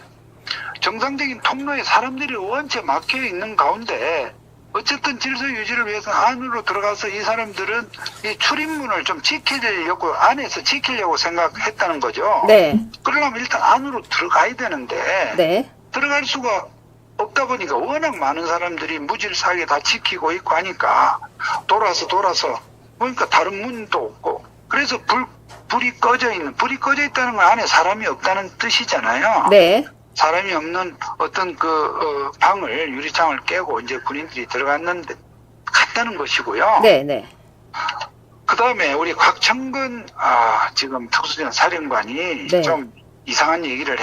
Speaker 3: 정상적인 통로에 사람들이 원체 막혀 있는 가운데 어쨌든 질서 유지를 위해서 안으로 들어가서 이 사람들은 이 출입문을 좀 지키려고 안에서 지키려고 생각했다는 거죠.
Speaker 1: 네.
Speaker 3: 그러려면 일단 안으로 들어가야 되는데
Speaker 1: 네.
Speaker 3: 들어갈 수가 없다 보니까 워낙 많은 사람들이 무질서하게 다 지키고 있고 하니까 돌아서 보니까 다른 문도 없고 그래서 불이 꺼져 있다는 건 안에 사람이 없다는 뜻이잖아요.
Speaker 1: 네.
Speaker 3: 사람이 없는 어떤 방을 유리창을 깨고 이제 군인들이 갔다는 것이고요.
Speaker 1: 네네.
Speaker 3: 그 다음에 우리 곽청근 지금 특수전 사령관이
Speaker 1: 네.
Speaker 3: 좀 이상한 얘기를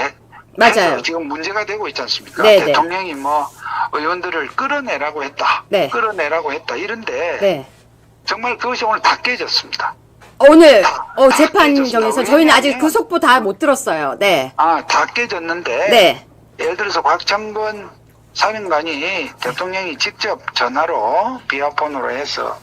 Speaker 1: 맞아요.
Speaker 3: 해서 지금 문제가 되고 있지 않습니까?
Speaker 1: 네네.
Speaker 3: 대통령이 뭐 의원들을 끌어내라고 했다.
Speaker 1: 네.
Speaker 3: 끌어내라고 했다. 이런데
Speaker 1: 네.
Speaker 3: 정말 그것이 오늘 다 깨졌습니다.
Speaker 1: 오늘
Speaker 3: 다
Speaker 1: 재판정에서
Speaker 3: 깨졌습니다.
Speaker 1: 저희는 아직
Speaker 3: 왜냐하면
Speaker 1: 그 속보 다 못 들었어요. 네.
Speaker 3: 다 깨졌는데
Speaker 1: 네.
Speaker 3: 예를 들어서 곽청근 사령관이 대통령이 직접 전화로 비아폰으로 해서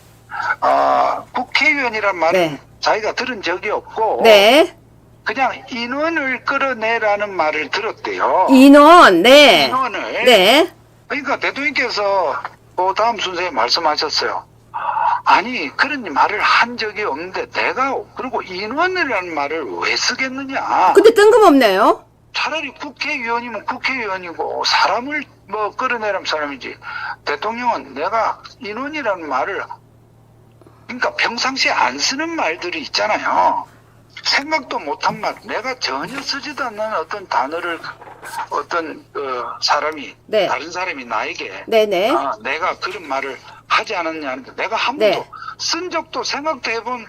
Speaker 3: 국회의원이란 말은
Speaker 1: 네.
Speaker 3: 자기가 들은 적이 없고
Speaker 1: 네.
Speaker 3: 그냥 인원을 끌어내라는 말을 들었대요.
Speaker 1: 인원. 네.
Speaker 3: 인원을.
Speaker 1: 네.
Speaker 3: 그러니까 대통령께서 그 다음 순서에 말씀하셨어요. 아니 그런 말을 한 적이 없는데 내가 그리고 인원이라는 말을 왜 쓰겠느냐.
Speaker 1: 근데 뜬금없네요.
Speaker 3: 차라리 국회의원이면 국회의원이고 사람을 뭐 끌어내라는 사람이지. 대통령은 내가 인원이라는 말을 그러니까 평상시에 안 쓰는 말들이 있잖아요. 생각도 못한 말, 내가 전혀 쓰지도 않는 어떤 단어를 어떤 사람이
Speaker 1: 네.
Speaker 3: 다른 사람이 나에게
Speaker 1: 네네.
Speaker 3: 내가 그런 말을 하지 않았냐는데 내가 한
Speaker 1: 네.
Speaker 3: 번도 쓴 적도 생각도 해본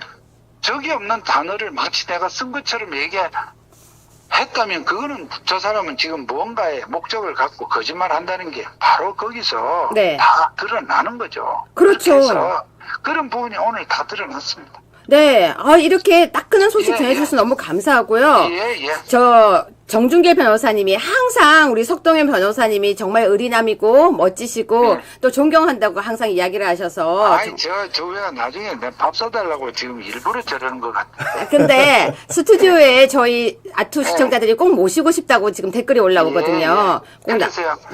Speaker 3: 적이 없는 단어를 마치 내가 쓴 것처럼 얘기했다면 그거는 저 사람은 지금 무언가의 목적을 갖고 거짓말 한다는 게 바로 거기서
Speaker 1: 네.
Speaker 3: 다 드러나는 거죠.
Speaker 1: 그렇죠.
Speaker 3: 그래서 그런 부분이 오늘 다 드러났습니다.
Speaker 1: 네. 이렇게 따끈한 소식
Speaker 3: 예,
Speaker 1: 전해주셔서 너무 감사하고요.
Speaker 3: 예.
Speaker 1: 정준길 변호사님이 항상 우리 석동현 변호사님이 정말 의리남이고 멋지시고 또 존경한다고 항상 이야기를 하셔서
Speaker 3: 저 왜 나중에 내 밥 사달라고 지금 일부러 저러는 것 같아.
Speaker 1: 근데 스튜디오에 저희 아투 시청자들이 꼭 모시고 싶다고 지금 댓글이 올라오거든요.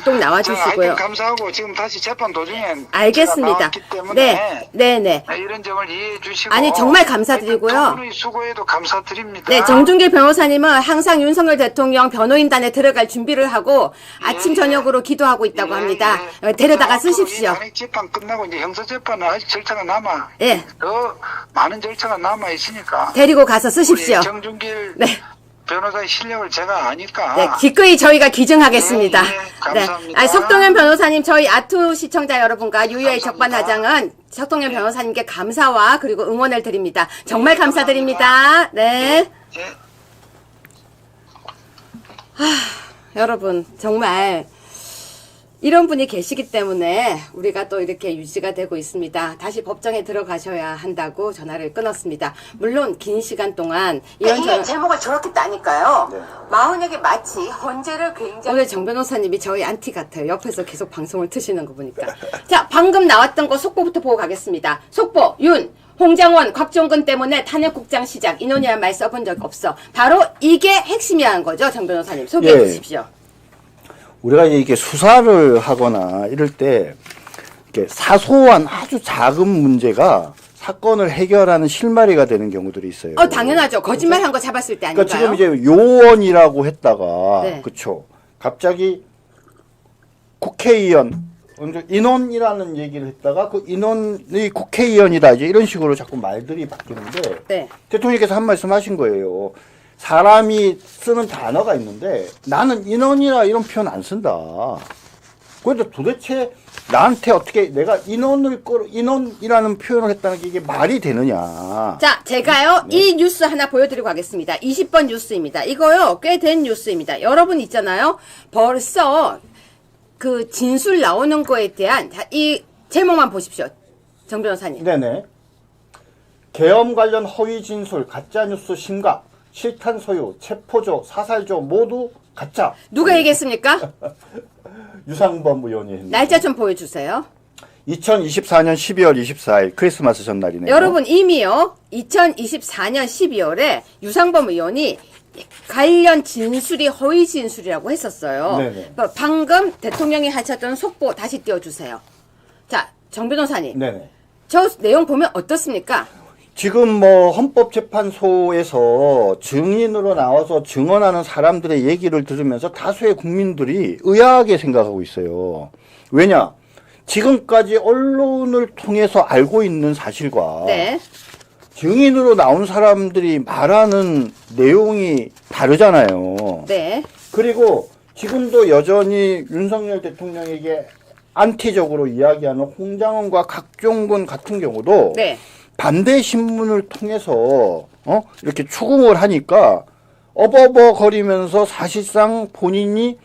Speaker 1: 꼭 나와주시고요.
Speaker 3: 하여튼 감사하고 지금 다시 재판 도중에
Speaker 1: 알겠습니다.
Speaker 3: 제가 나왔기 때문에
Speaker 1: 네네.
Speaker 3: 이런 점을 이해해 주시고
Speaker 1: 아니 정말 감사드리고요.
Speaker 3: 두 분의 수고에도 감사드립니다.
Speaker 1: 네, 정준길 변호사님은 항상 윤석열 대통령 변호인단에 들어갈 준비를 하고 아침 저녁으로 기도하고 있다고 합니다. 데려다가 쓰십시오.
Speaker 3: 단핵 재판 끝나고 이제 형사 재판은 아직 절차가 남아.
Speaker 1: 예.
Speaker 3: 더 많은 절차가 남아 있으니까.
Speaker 1: 데리고 가서 쓰십시오.
Speaker 3: 정준길
Speaker 1: 네.
Speaker 3: 변호사의 실력을 제가 아니까.
Speaker 1: 네, 기꺼이 저희가 기증하겠습니다.
Speaker 3: 감사합니다.
Speaker 1: 네. 석동현 변호사님, 저희 아투 시청자 여러분과 유유의
Speaker 3: 감사합니다.
Speaker 1: 적반하장은 석동현 변호사님께 감사와 그리고 응원을 드립니다. 정말 감사드립니다. 네.
Speaker 3: 예.
Speaker 1: 여러분, 정말 이런 분이 계시기 때문에 우리가 또 이렇게 유지가 되고 있습니다. 다시 법정에 들어가셔야 한다고 전화를 끊었습니다. 물론 긴 시간 동안 이런저런 제목을 저렇게 따니까요.
Speaker 2: 네.
Speaker 1: 마흔에게 마치 헌재를 굉장히 오늘 정 변호사님이 저희 안티 같아요. 옆에서 계속 방송을 트시는 거 보니까. 자, 방금 나왔던 거 속보부터 보고 가겠습니다. 속보 홍장원, 곽종근 때문에 탄핵국장 시작. 인원이란 말 써본 적 없어. 바로 이게 핵심이라는 거죠, 정 변호사님. 소개해 주십시오.
Speaker 2: 우리가 이렇게 수사를 하거나 이럴 때 이렇게 사소한 아주 작은 문제가 사건을 해결하는 실마리가 되는 경우들이 있어요.
Speaker 1: 당연하죠. 거짓말 한 거 잡았을 때 아닌가요?
Speaker 2: 그러니까 지금 이제 요원이라고 했다가
Speaker 1: 네.
Speaker 2: 그쵸. 갑자기 국회의원 인원이라는 얘기를 했다가 그 인원이 국회의원이다 이제 이런 식으로 자꾸 말들이 바뀌는데
Speaker 1: 네.
Speaker 2: 대통령께서 한 말씀 하신 거예요. 사람이 쓰는 단어가 있는데 나는 인원이라 이런 표현 안 쓴다. 그런데 도대체 나한테 어떻게 내가 인원이라는 표현을 했다는 게 이게 말이 되느냐.
Speaker 1: 자, 제가요, 이 뉴스 하나 보여드리고 가겠습니다. 20번 뉴스입니다. 이거요, 꽤 된 뉴스입니다. 여러분 있잖아요. 벌써 그 진술 나오는 거에 대한 이 제목만 보십시오. 정 변호사님.
Speaker 2: 네네. 계엄 관련 허위 진술, 가짜뉴스 심각, 실탄 소유, 체포조, 사살조 모두 가짜.
Speaker 1: 누가 얘기했습니까?
Speaker 2: 유상범 의원이 했는데.
Speaker 1: 날짜 좀 보여주세요.
Speaker 2: 2024년 12월 24일 크리스마스 전날이네요.
Speaker 1: 여러분 이미요 2024년 12월에 유상범 의원이 관련 진술이 허위 진술이라고 했었어요.
Speaker 2: 네네.
Speaker 1: 방금 대통령이 하셨던 속보 다시 띄워주세요. 자, 정 변호사님.
Speaker 2: 네네.
Speaker 1: 저 내용 보면 어떻습니까?
Speaker 2: 지금 뭐 헌법재판소에서 증인으로 나와서 증언하는 사람들의 얘기를 들으면서 다수의 국민들이 의아하게 생각하고 있어요. 왜냐? 지금까지 언론을 통해서 알고 있는 사실과
Speaker 1: 네.
Speaker 2: 증인으로 나온 사람들이 말하는 내용이 다르잖아요.
Speaker 1: 네.
Speaker 2: 그리고 지금도 여전히 윤석열 대통령에게 안티적으로 이야기하는 홍장원과 각종군 같은 경우도
Speaker 1: 네.
Speaker 2: 반대 신문을 통해서 이렇게 추궁을 하니까 어버버거리면서 사실상 본인이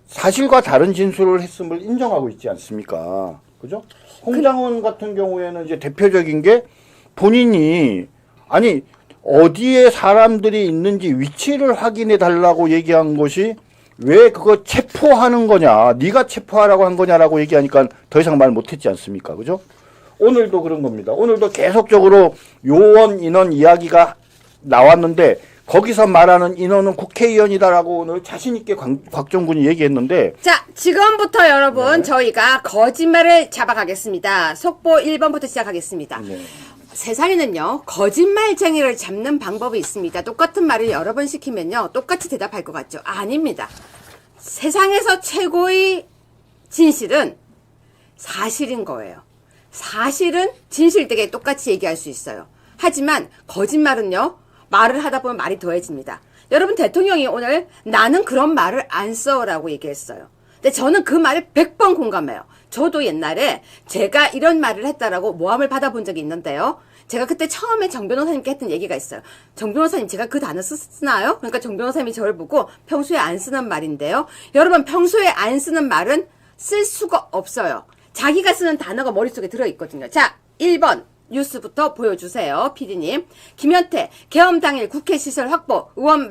Speaker 2: 사실과 다른 진술을 했음을 인정하고 있지 않습니까? 그죠? 홍장원 같은 경우에는 이제 대표적인 게 본인이 아니 어디에 사람들이 있는지 위치를 확인해 달라고 얘기한 것이 왜 그거 체포하는 거냐, 네가 체포하라고 한 거냐라고 얘기하니까 더 이상 말 못했지 않습니까? 그죠? 오늘도 그런 겁니다. 오늘도 계속적으로 요원 인원 이야기가 나왔는데 거기서 말하는 인원은 국회의원이다라고 오늘 자신있게 곽정군이 얘기했는데
Speaker 1: 자, 지금부터 여러분 저희가 거짓말을 잡아가겠습니다. 속보 1번부터 시작하겠습니다.
Speaker 2: 네.
Speaker 1: 세상에는요 거짓말쟁이를 잡는 방법이 있습니다. 똑같은 말을 여러 번 시키면요 똑같이 대답할 것 같죠? 아닙니다. 세상에서 최고의 진실은 사실인 거예요. 사실은 진실되게 똑같이 얘기할 수 있어요. 하지만 거짓말은요 말을 하다 보면 말이 더해집니다. 여러분 대통령이 오늘 나는 그런 말을 안 써라고 얘기했어요. 근데 저는 그 말을 100번 공감해요. 저도 옛날에 제가 이런 말을 했다라고 모함을 받아본 적이 있는데요. 제가 그때 처음에 정 변호사님께 했던 얘기가 있어요. 정 변호사님 제가 그 단어 쓰나요? 그러니까 정 변호사님이 저를 보고 평소에 안 쓰는 말인데요. 여러분 평소에 안 쓰는 말은 쓸 수가 없어요. 자기가 쓰는 단어가 머릿속에 들어있거든요. 자, 1번 뉴스부터 보여주세요. PD님. 김현태 계엄 당일 국회 시설 확보 의원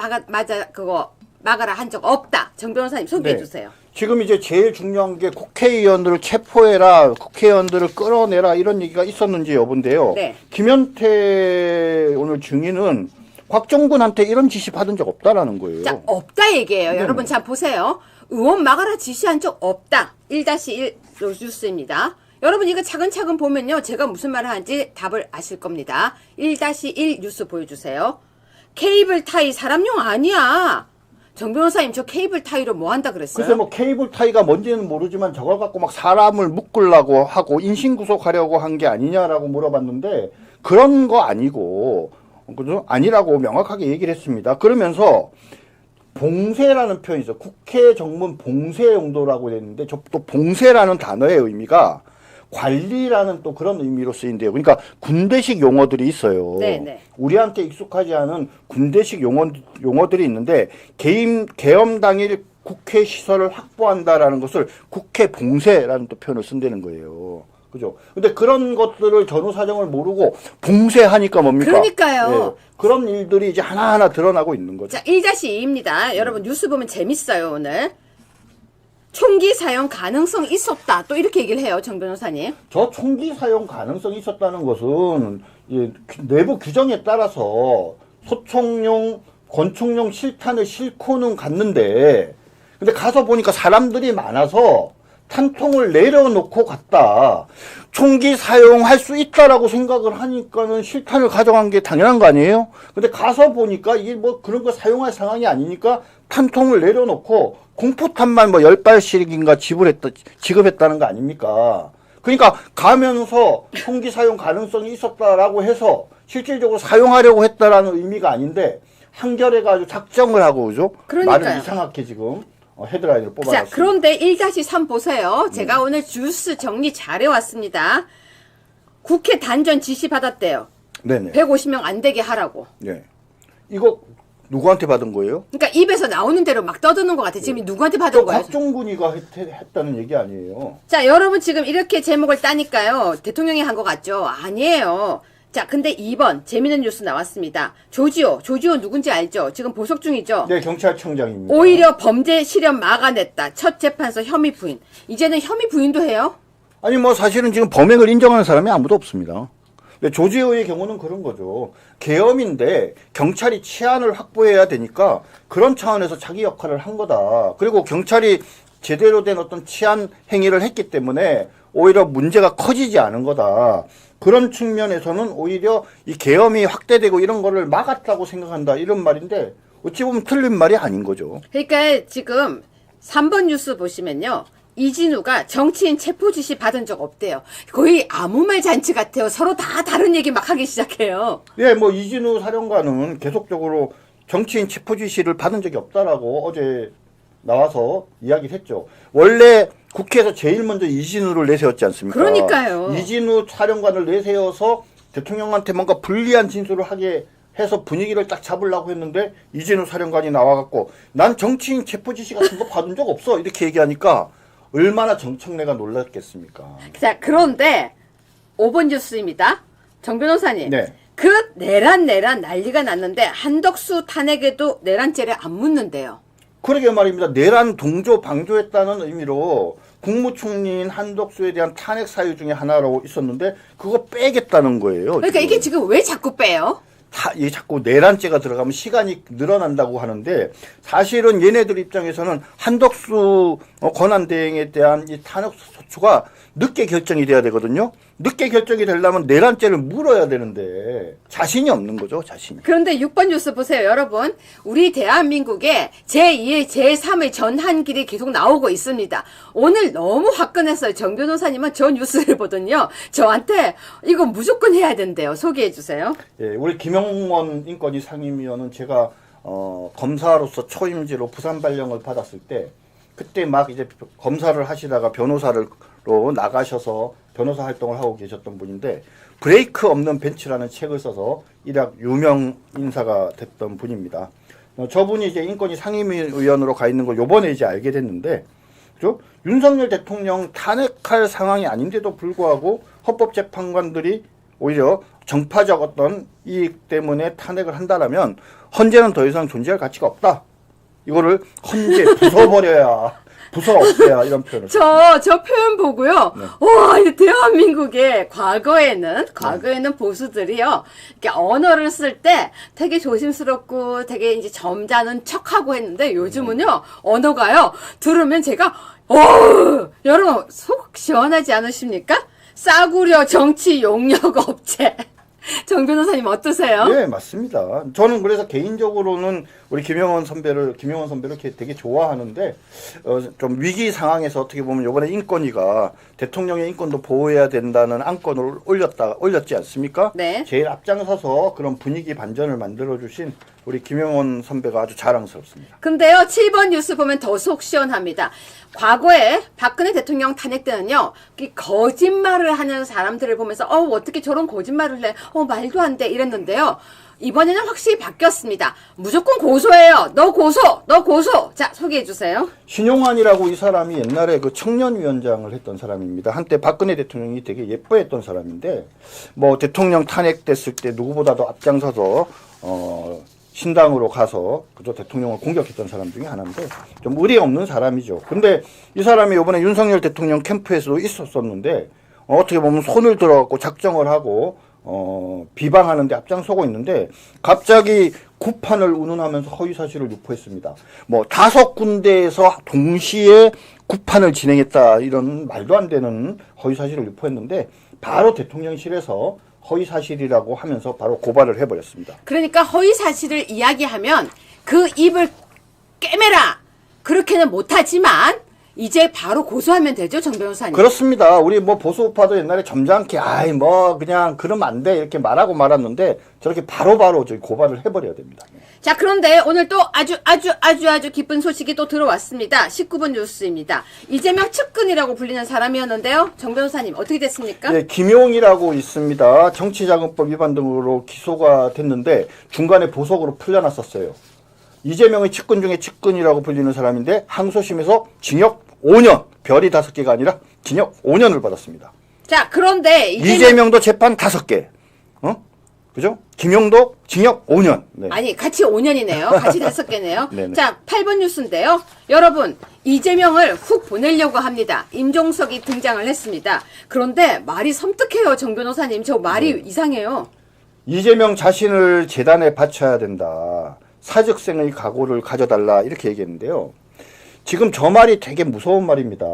Speaker 1: 막아라 한 적 없다. 정 변호사님 소개해주세요.
Speaker 2: 네. 지금 이제 제일 중요한 게 국회의원들을 체포해라, 국회의원들을 끌어내라 이런 얘기가 있었는지 여부인데요.
Speaker 1: 네.
Speaker 2: 김현태 오늘 증인은 곽정군한테 이런 지시 받은 적 없다라는 거예요.
Speaker 1: 자, 없다 얘기예요.
Speaker 2: 네.
Speaker 1: 여러분 자 보세요. 의원 막아라 지시한 적 없다. 1-1 뉴스입니다. 여러분 이거 차근차근 보면요. 제가 무슨 말을 하는지 답을 아실 겁니다. 1-1 뉴스 보여주세요. 케이블 타이 사람용 아니야. 정 변호사님 저 케이블 타이로 뭐 한다 그랬어요?
Speaker 2: 글쎄 뭐 케이블 타이가 뭔지는 모르지만 저걸 갖고 막 사람을 묶으려고 하고 인신구속하려고 한 게 아니냐라고 물어봤는데 그런 거 아니고 그죠? 아니라고 명확하게 얘기를 했습니다. 그러면서 봉쇄라는 표현이 있어요. 국회 정문 봉쇄 용도라고 했는데 저 또 봉쇄라는 단어의 의미가 관리라는 또 그런 의미로 쓰인대요. 그러니까 군대식 용어들이 있어요.
Speaker 1: 네네.
Speaker 2: 우리한테 익숙하지 않은 군대식 용어들이 있는데 계엄 당일 국회 시설을 확보한다라는 것을 국회 봉쇄라는 또 표현을 쓴다는 거예요. 그죠? 근데 그런 것들을 전후 사정을 모르고 봉쇄하니까 뭡니까?
Speaker 1: 그러니까요.
Speaker 2: 예, 그런 일들이 이제 하나하나 드러나고 있는 거죠.
Speaker 1: 자, 1-2입니다. 여러분 뉴스 보면 재밌어요, 오늘. 총기 사용 가능성 있었다. 또 이렇게 얘기를 해요, 정 변호사님.
Speaker 2: 저 총기 사용 가능성이 있었다는 것은 내부 규정에 따라서 소총용, 권총용 실탄을 싣고는 갔는데 근데 가서 보니까 사람들이 많아서 탄통을 내려놓고 갔다. 총기 사용할 수 있다라고 생각을 하니까는 실탄을 가져간 게 당연한 거 아니에요? 근데 가서 보니까 이게 뭐 그런 거 사용할 상황이 아니니까 탄통을 내려놓고 공포탄만 뭐 10발씩인가 지급했다는 거 아닙니까? 그러니까 가면서 총기 사용 가능성이 있었다라고 해서 실질적으로 사용하려고 했다라는 의미가 아닌데 한겨레가 아주 작정을 하고 그죠?
Speaker 1: 그러니까요.
Speaker 2: 말을 이상하게 지금 헤드라인을
Speaker 1: 자,
Speaker 2: 뽑아놨습니다.
Speaker 1: 그런데 1-3 보세요. 제가 오늘 주스 정리 잘해왔습니다. 국회 단전 지시 받았대요.
Speaker 2: 네네.
Speaker 1: 150명 안 되게 하라고.
Speaker 2: 네. 이거 누구한테 받은 거예요?
Speaker 1: 그러니까 입에서 나오는 대로 막 떠드는 것 같아. 지금 누구한테 받은
Speaker 2: 저
Speaker 1: 거예요?
Speaker 2: 곽종군이가 했다는 얘기 아니에요.
Speaker 1: 자, 여러분 지금 이렇게 제목을 따니까요. 대통령이 한 것 같죠? 아니에요. 자, 근데 2번 재미있는 뉴스 나왔습니다. 조지호 누군지 알죠? 지금 보석 중이죠?
Speaker 2: 네, 경찰청장입니다.
Speaker 1: 오히려 범죄 실현 막아냈다. 첫 재판에서 혐의 부인. 이제는 혐의 부인도 해요?
Speaker 2: 아니 뭐 사실은 지금 범행을 인정하는 사람이 아무도 없습니다. 근데 조지호의 경우는 그런 거죠. 계엄인데 경찰이 치안을 확보해야 되니까 그런 차원에서 자기 역할을 한 거다. 그리고 경찰이 제대로 된 어떤 치안 행위를 했기 때문에 오히려 문제가 커지지 않은 거다. 그런 측면에서는 오히려 이 계엄이 확대되고 이런 거를 막았다고 생각한다. 이런 말인데 어찌 보면 틀린 말이 아닌 거죠.
Speaker 1: 그러니까 지금 3번 뉴스 보시면요. 이진우가 정치인 체포 지시 받은 적 없대요. 거의 아무 말 잔치 같아요. 서로 다 다른 얘기 막 하기 시작해요.
Speaker 2: 예, 뭐 이진우 사령관은 계속적으로 정치인 체포 지시를 받은 적이 없다라고 어제 나와서 이야기를 했죠. 원래 국회에서 제일 먼저 이진우를 내세웠지 않습니까?
Speaker 1: 그러니까요.
Speaker 2: 이진우 사령관을 내세워서 대통령한테 뭔가 불리한 진술을 하게 해서 분위기를 딱 잡으려고 했는데 이진우 사령관이 나와갖고 난 정치인 체포 지시 같은 거 받은 적 없어 이렇게 얘기하니까 얼마나 정청래가 놀랐겠습니까?
Speaker 1: 자, 그런데 5번 뉴스입니다. 정 변호사님.
Speaker 2: 네.
Speaker 1: 그 내란 난리가 났는데 한덕수 탄핵에도 내란죄를 안 묻는데요.
Speaker 2: 그러게 말입니다. 내란 동조 방조했다는 의미로 국무총리인 한덕수에 대한 탄핵 사유 중에 하나라고 있었는데 그거 빼겠다는 거예요.
Speaker 1: 그러니까 이게 지금 왜 자꾸 빼요?
Speaker 2: 이게 자꾸 내란죄가 들어가면 시간이 늘어난다고 하는데 사실은 얘네들 입장에서는 한덕수 권한대행에 대한 이 탄핵 소추가 늦게 결정이 돼야 되거든요. 늦게 결정이 되려면 내란죄를 물어야 되는데 자신이 없는 거죠, 자신이.
Speaker 1: 그런데 6번 뉴스 보세요, 여러분. 우리 대한민국에 제2의 제3의 전환길이 계속 나오고 있습니다. 오늘 너무 화끈했어요. 정 변호사님은 저 뉴스를 보더니요. 저한테 이거 무조건 해야 된대요. 소개해 주세요.
Speaker 2: 예, 우리 김영원 인권위 상임위원은 제가 검사로서 초임지로 부산 발령을 받았을 때 그때 막 이제 검사를 하시다가 변호사로 나가셔서 변호사 활동을 하고 계셨던 분인데 브레이크 없는 벤치라는 책을 써서 일약 유명 인사가 됐던 분입니다. 저분이 이제 인권위 상임위원으로 가 있는 걸 요번에 이제 알게 됐는데 그죠? 윤석열 대통령 탄핵할 상황이 아닌데도 불구하고 헌법재판관들이 오히려 정파적 어떤 이익 때문에 탄핵을 한다라면 헌재는 더 이상 존재할 가치가 없다. 이거를 헌재 부숴버려야 부서 없애야 이런 표현을.
Speaker 1: 저 표현 보고요.
Speaker 2: 네.
Speaker 1: 와, 이 대한민국의 과거에는 보수들이요. 이렇게 언어를 쓸 때 되게 조심스럽고 되게 이제 점잖은 척하고 했는데 요즘은요. 언어가요. 들으면 제가 여러분 속 시원하지 않으십니까? 싸구려 정치 용역 업체. 정 변호사님 어떠세요?
Speaker 2: 네, 맞습니다. 저는 그래서 개인적으로는 우리 김영원 선배를 되게 좋아하는데 좀 위기 상황에서 어떻게 보면 이번에 인권위가 대통령의 인권도 보호해야 된다는 안건을 올렸지 않습니까?
Speaker 1: 네.
Speaker 2: 제일 앞장서서 그런 분위기 반전을 만들어 주신 우리 김영원 선배가 아주 자랑스럽습니다.
Speaker 1: 근데요, 7번 뉴스 보면 더 속 시원합니다. 과거에 박근혜 대통령 탄핵 때는요, 거짓말을 하는 사람들을 보면서, 어떻게 저런 거짓말을 해? 말도 안 돼. 이랬는데요. 이번에는 확실히 바뀌었습니다. 무조건 고소해요. 너 고소! 자, 소개해 주세요.
Speaker 2: 신용환이라고 이 사람이 옛날에 그 청년위원장을 했던 사람입니다. 한때 박근혜 대통령이 되게 예뻐했던 사람인데, 뭐 대통령 탄핵됐을 때 누구보다도 앞장서서, 신당으로 가서 그저 대통령을 공격했던 사람 중에 하나인데 좀 의리 없는 사람이죠. 근데 이 사람이 이번에 윤석열 대통령 캠프에서도 있었었는데 어떻게 보면 손을 들어갖고 작정을 하고 비방하는 데 앞장서고 있는데 갑자기 구판을 운운하면서 허위사실을 유포했습니다. 뭐 5군데에서 동시에 구판을 진행했다 이런 말도 안 되는 허위사실을 유포했는데 바로 대통령실에서 허위사실이라고 하면서 바로 고발을 해버렸습니다.
Speaker 1: 그러니까 허위사실을 이야기하면 그 입을 깨매라! 그렇게는 못하지만 이제 바로 고소하면 되죠, 정 변호사님?
Speaker 2: 그렇습니다. 우리 뭐 보수우파도 옛날에 점잖게 아이 뭐 그냥 그러면 안 돼 이렇게 말하고 말았는데 저렇게 바로바로 저기 고발을 해버려야 됩니다.
Speaker 1: 자, 그런데 오늘 또 아주 기쁜 소식이 또 들어왔습니다. 19분 뉴스입니다. 이재명 측근이라고 불리는 사람이었는데요. 정 변호사님, 어떻게 됐습니까?
Speaker 2: 예, 김용이라고 있습니다. 정치자금법 위반 등으로 기소가 됐는데 중간에 보석으로 풀려났었어요. 이재명의 측근 중에 측근이라고 불리는 사람인데 항소심에서 징역 5년, 별이 5개가 아니라 징역 5년을 받았습니다.
Speaker 1: 자, 그런데
Speaker 2: 이재명도 재판 5개. 그죠? 김용도 징역 5년. 네.
Speaker 1: 아니, 같이 5년이네요. 같이 5개네요.
Speaker 2: 네네.
Speaker 1: 자, 8번 뉴스인데요. 여러분, 이재명을 훅 보내려고 합니다. 임종석이 등장을 했습니다. 그런데 말이 섬뜩해요, 정 변호사님. 저 말이 이상해요.
Speaker 2: 이재명 자신을 재단에 바쳐야 된다. 사직생의 각오를 가져달라. 이렇게 얘기했는데요. 지금 저 말이 되게 무서운 말입니다.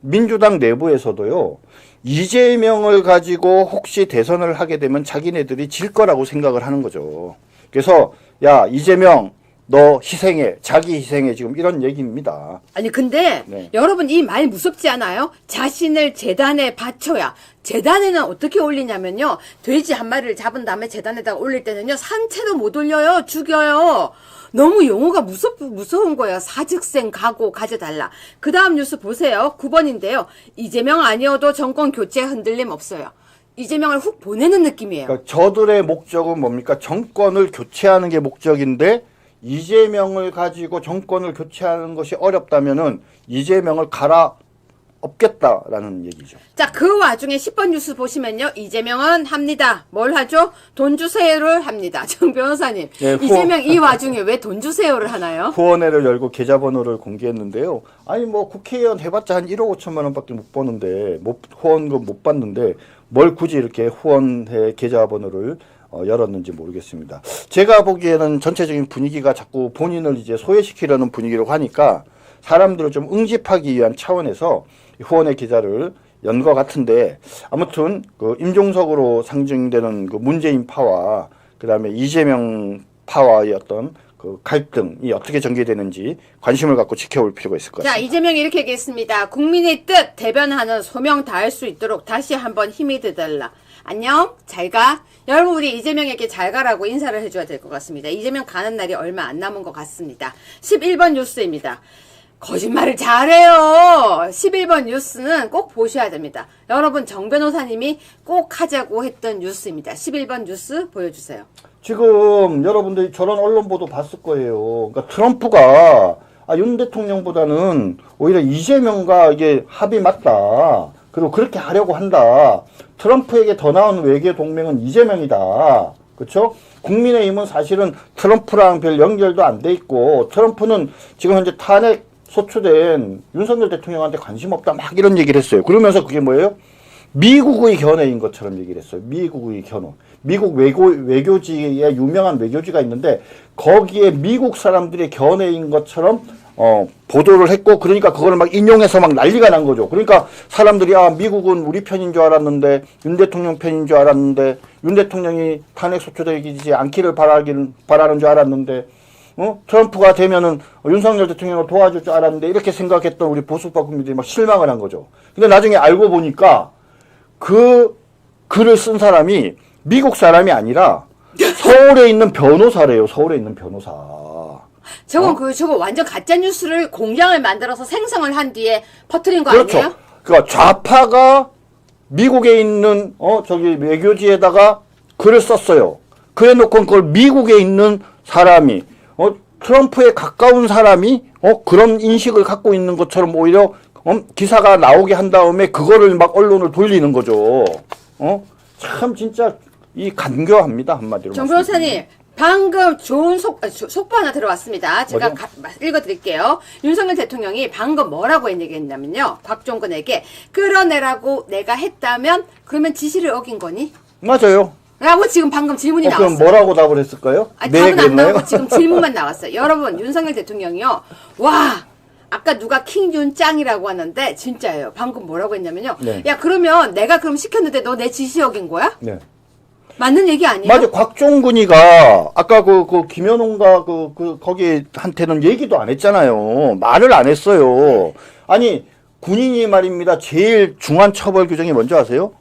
Speaker 2: 민주당 내부에서도요. 이재명을 가지고 혹시 대선을 하게 되면 자기네들이 질 거라고 생각을 하는 거죠. 그래서 야 이재명 너 희생해. 자기 희생해. 지금 이런 얘기입니다.
Speaker 1: 아니 근데
Speaker 2: 네.
Speaker 1: 여러분 이 말 무섭지 않아요? 자신을 재단에 바쳐야. 재단에는 어떻게 올리냐면요. 돼지 한 마리를 잡은 다음에 재단에다가 올릴 때는요. 산채도 못 올려요. 죽여요. 너무 용어가 무서운 거예요. 사직생 각오 가져달라. 그 다음 뉴스 보세요. 9번인데요. 이재명 아니어도 정권 교체 흔들림 없어요. 이재명을 훅 보내는 느낌이에요.
Speaker 2: 그러니까 저들의 목적은 뭡니까? 정권을 교체하는 게 목적인데 이재명을 가지고 정권을 교체하는 것이 어렵다면은 이재명을 갈아 없겠다라는 얘기죠.
Speaker 1: 자, 그 와중에 10번 뉴스 보시면요. 이재명은 합니다. 뭘 하죠? 돈 주세요를 합니다. 정 변호사님.
Speaker 2: 예,
Speaker 1: 이재명 이 와중에 왜 돈 주세요를 하나요?
Speaker 2: 후원회를 열고 계좌번호를 공개했는데요. 아니 뭐 국회의원 해봤자 한 1억 5천만 원밖에 못 버는데 후원금 못 받는데 뭘 굳이 이렇게 후원회 계좌번호를 열었는지 모르겠습니다. 제가 보기에는 전체적인 분위기가 자꾸 본인을 이제 소외시키려는 분위기라고 하니까 사람들을 좀 응집하기 위한 차원에서 후원의 계좌를 연 것 같은데 아무튼 그 임종석으로 상징되는 그 문재인 파와 그다음에 이재명 파와의 어떤 그 갈등이 어떻게 전개되는지 관심을 갖고 지켜볼 필요가 있을 것 같습니다.
Speaker 1: 자, 이재명이 이렇게 얘기했습니다. 국민의 뜻 대변하는 소명 다할 수 있도록 다시 한번 힘이 되달라. 안녕, 잘 가. 여러분 우리 이재명에게 잘 가라고 인사를 해줘야 될 것 같습니다. 이재명 가는 날이 얼마 안 남은 것 같습니다. 11번 뉴스입니다. 거짓말을 잘해요. 11번 뉴스는 꼭 보셔야 됩니다. 여러분 정 변호사님이 꼭 하자고 했던 뉴스입니다. 11번 뉴스 보여주세요.
Speaker 2: 지금 여러분들이 저런 언론 보도 봤을 거예요. 그러니까 트럼프가 윤 대통령보다는 오히려 이재명과 이게 합이 맞다. 그리고 그렇게 하려고 한다. 트럼프에게 더 나은 외교 동맹은 이재명이다. 그렇죠? 국민의힘은 사실은 트럼프랑 별 연결도 안 돼 있고 트럼프는 지금 현재 탄핵 소추된 윤석열 대통령한테 관심 없다 막 이런 얘기를 했어요. 그러면서 그게 뭐예요? 미국의 견해인 것처럼 얘기를 했어요. 미국의 견해. 미국 외교지에 유명한 외교지가 있는데 거기에 미국 사람들의 견해인 것처럼 보도를 했고 그러니까 그걸 막 인용해서 막 난리가 난 거죠. 그러니까 사람들이 미국은 우리 편인 줄 알았는데 윤 대통령 편인 줄 알았는데 윤 대통령이 탄핵 소추되지 않기를 바라는 줄 알았는데 트럼프가 되면은 윤석열 대통령을 도와줄 줄 알았는데 이렇게 생각했던 우리 보수파 국민들이 막 실망을 한 거죠. 근데 나중에 알고 보니까 그 글을 쓴 사람이 미국 사람이 아니라 서울에 있는 변호사래요. 서울에 있는 변호사.
Speaker 1: 저건 저거 완전 가짜 뉴스를 공장을 만들어서 생성을 한 뒤에 퍼뜨린 거
Speaker 2: 그렇죠.
Speaker 1: 아니에요?
Speaker 2: 그러니까 좌파가 미국에 있는 저기 외교지에다가 글을 썼어요. 그래 놓고 그걸 미국에 있는 사람이 트럼프에 가까운 사람이 그런 인식을 갖고 있는 것처럼 오히려 기사가 나오게 한 다음에 그거를 막 언론을 돌리는 거죠. 참 진짜 이 간교합니다 한마디로.
Speaker 1: 정 변호사님 방금 좋은 속보 하나 들어왔습니다. 제가 읽어드릴게요. 윤석열 대통령이 방금 뭐라고 얘기했냐면요. 곽종근에게 끌어내라고 내가 했다면 그러면 지시를 어긴 거니?
Speaker 2: 맞아요.
Speaker 1: 라고 지금 방금 질문이 나왔어요.
Speaker 2: 그럼 뭐라고 답을 했을까요?
Speaker 1: 아니, 답은 안 나오고 지금 질문만 나왔어요. 여러분 윤석열 대통령이요. 와 아까 누가 킹준 짱이라고 하는데 진짜예요. 방금 뭐라고 했냐면요.
Speaker 2: 네.
Speaker 1: 야 그러면 내가 그럼 시켰는데 너 내 지시 어긴 거야?
Speaker 2: 네.
Speaker 1: 맞는 얘기 아니에요?
Speaker 2: 맞아. 곽종근이가 아까 그 김현웅과 거기 한테는 얘기도 안 했잖아요. 말을 안 했어요. 아니, 군인이 말입니다. 제일 중한 처벌 규정이 뭔지 아세요?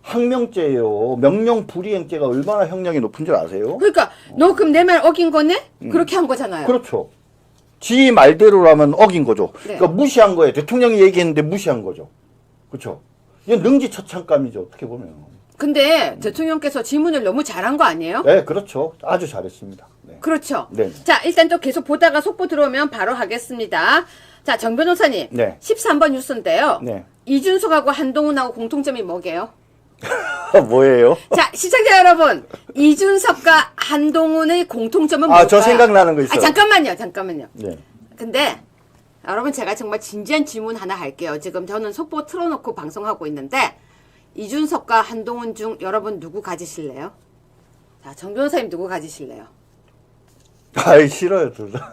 Speaker 2: 항명죄예요. 명령 불이행죄가 얼마나 형량이 높은 줄 아세요?
Speaker 1: 그러니까 너 그럼 내 말 어긴 거네? 그렇게 한 거잖아요.
Speaker 2: 그렇죠. 지 말대로라면 어긴 거죠.
Speaker 1: 네.
Speaker 2: 그러니까 무시한 거예요. 대통령이 얘기했는데 무시한 거죠. 그렇죠. 이건 능지처참감이죠. 어떻게 보면.
Speaker 1: 근데 대통령께서 질문을 너무 잘한 거 아니에요?
Speaker 2: 네, 그렇죠. 아주 잘했습니다. 네.
Speaker 1: 그렇죠.
Speaker 2: 네.
Speaker 1: 자, 일단 또 계속 보다가 속보 들어오면 바로 하겠습니다. 자, 정 변호사님.
Speaker 2: 네.
Speaker 1: 13번 뉴스인데요.
Speaker 2: 네.
Speaker 1: 이준석하고 한동훈하고 공통점이 뭐게요?
Speaker 2: 뭐예요?
Speaker 1: 자, 시청자 여러분. 이준석과 한동훈의 공통점은 뭘까요?
Speaker 2: 저 생각나는 거 있어요.
Speaker 1: 잠깐만요.
Speaker 2: 네.
Speaker 1: 근데 여러분 제가 정말 진지한 질문 하나 할게요. 지금 저는 속보 틀어놓고 방송하고 있는데 이준석과 한동훈 중 여러분 누구 가지실래요? 자, 정 변호사님 누구 가지실래요?
Speaker 2: 아이, 싫어요, 둘 다.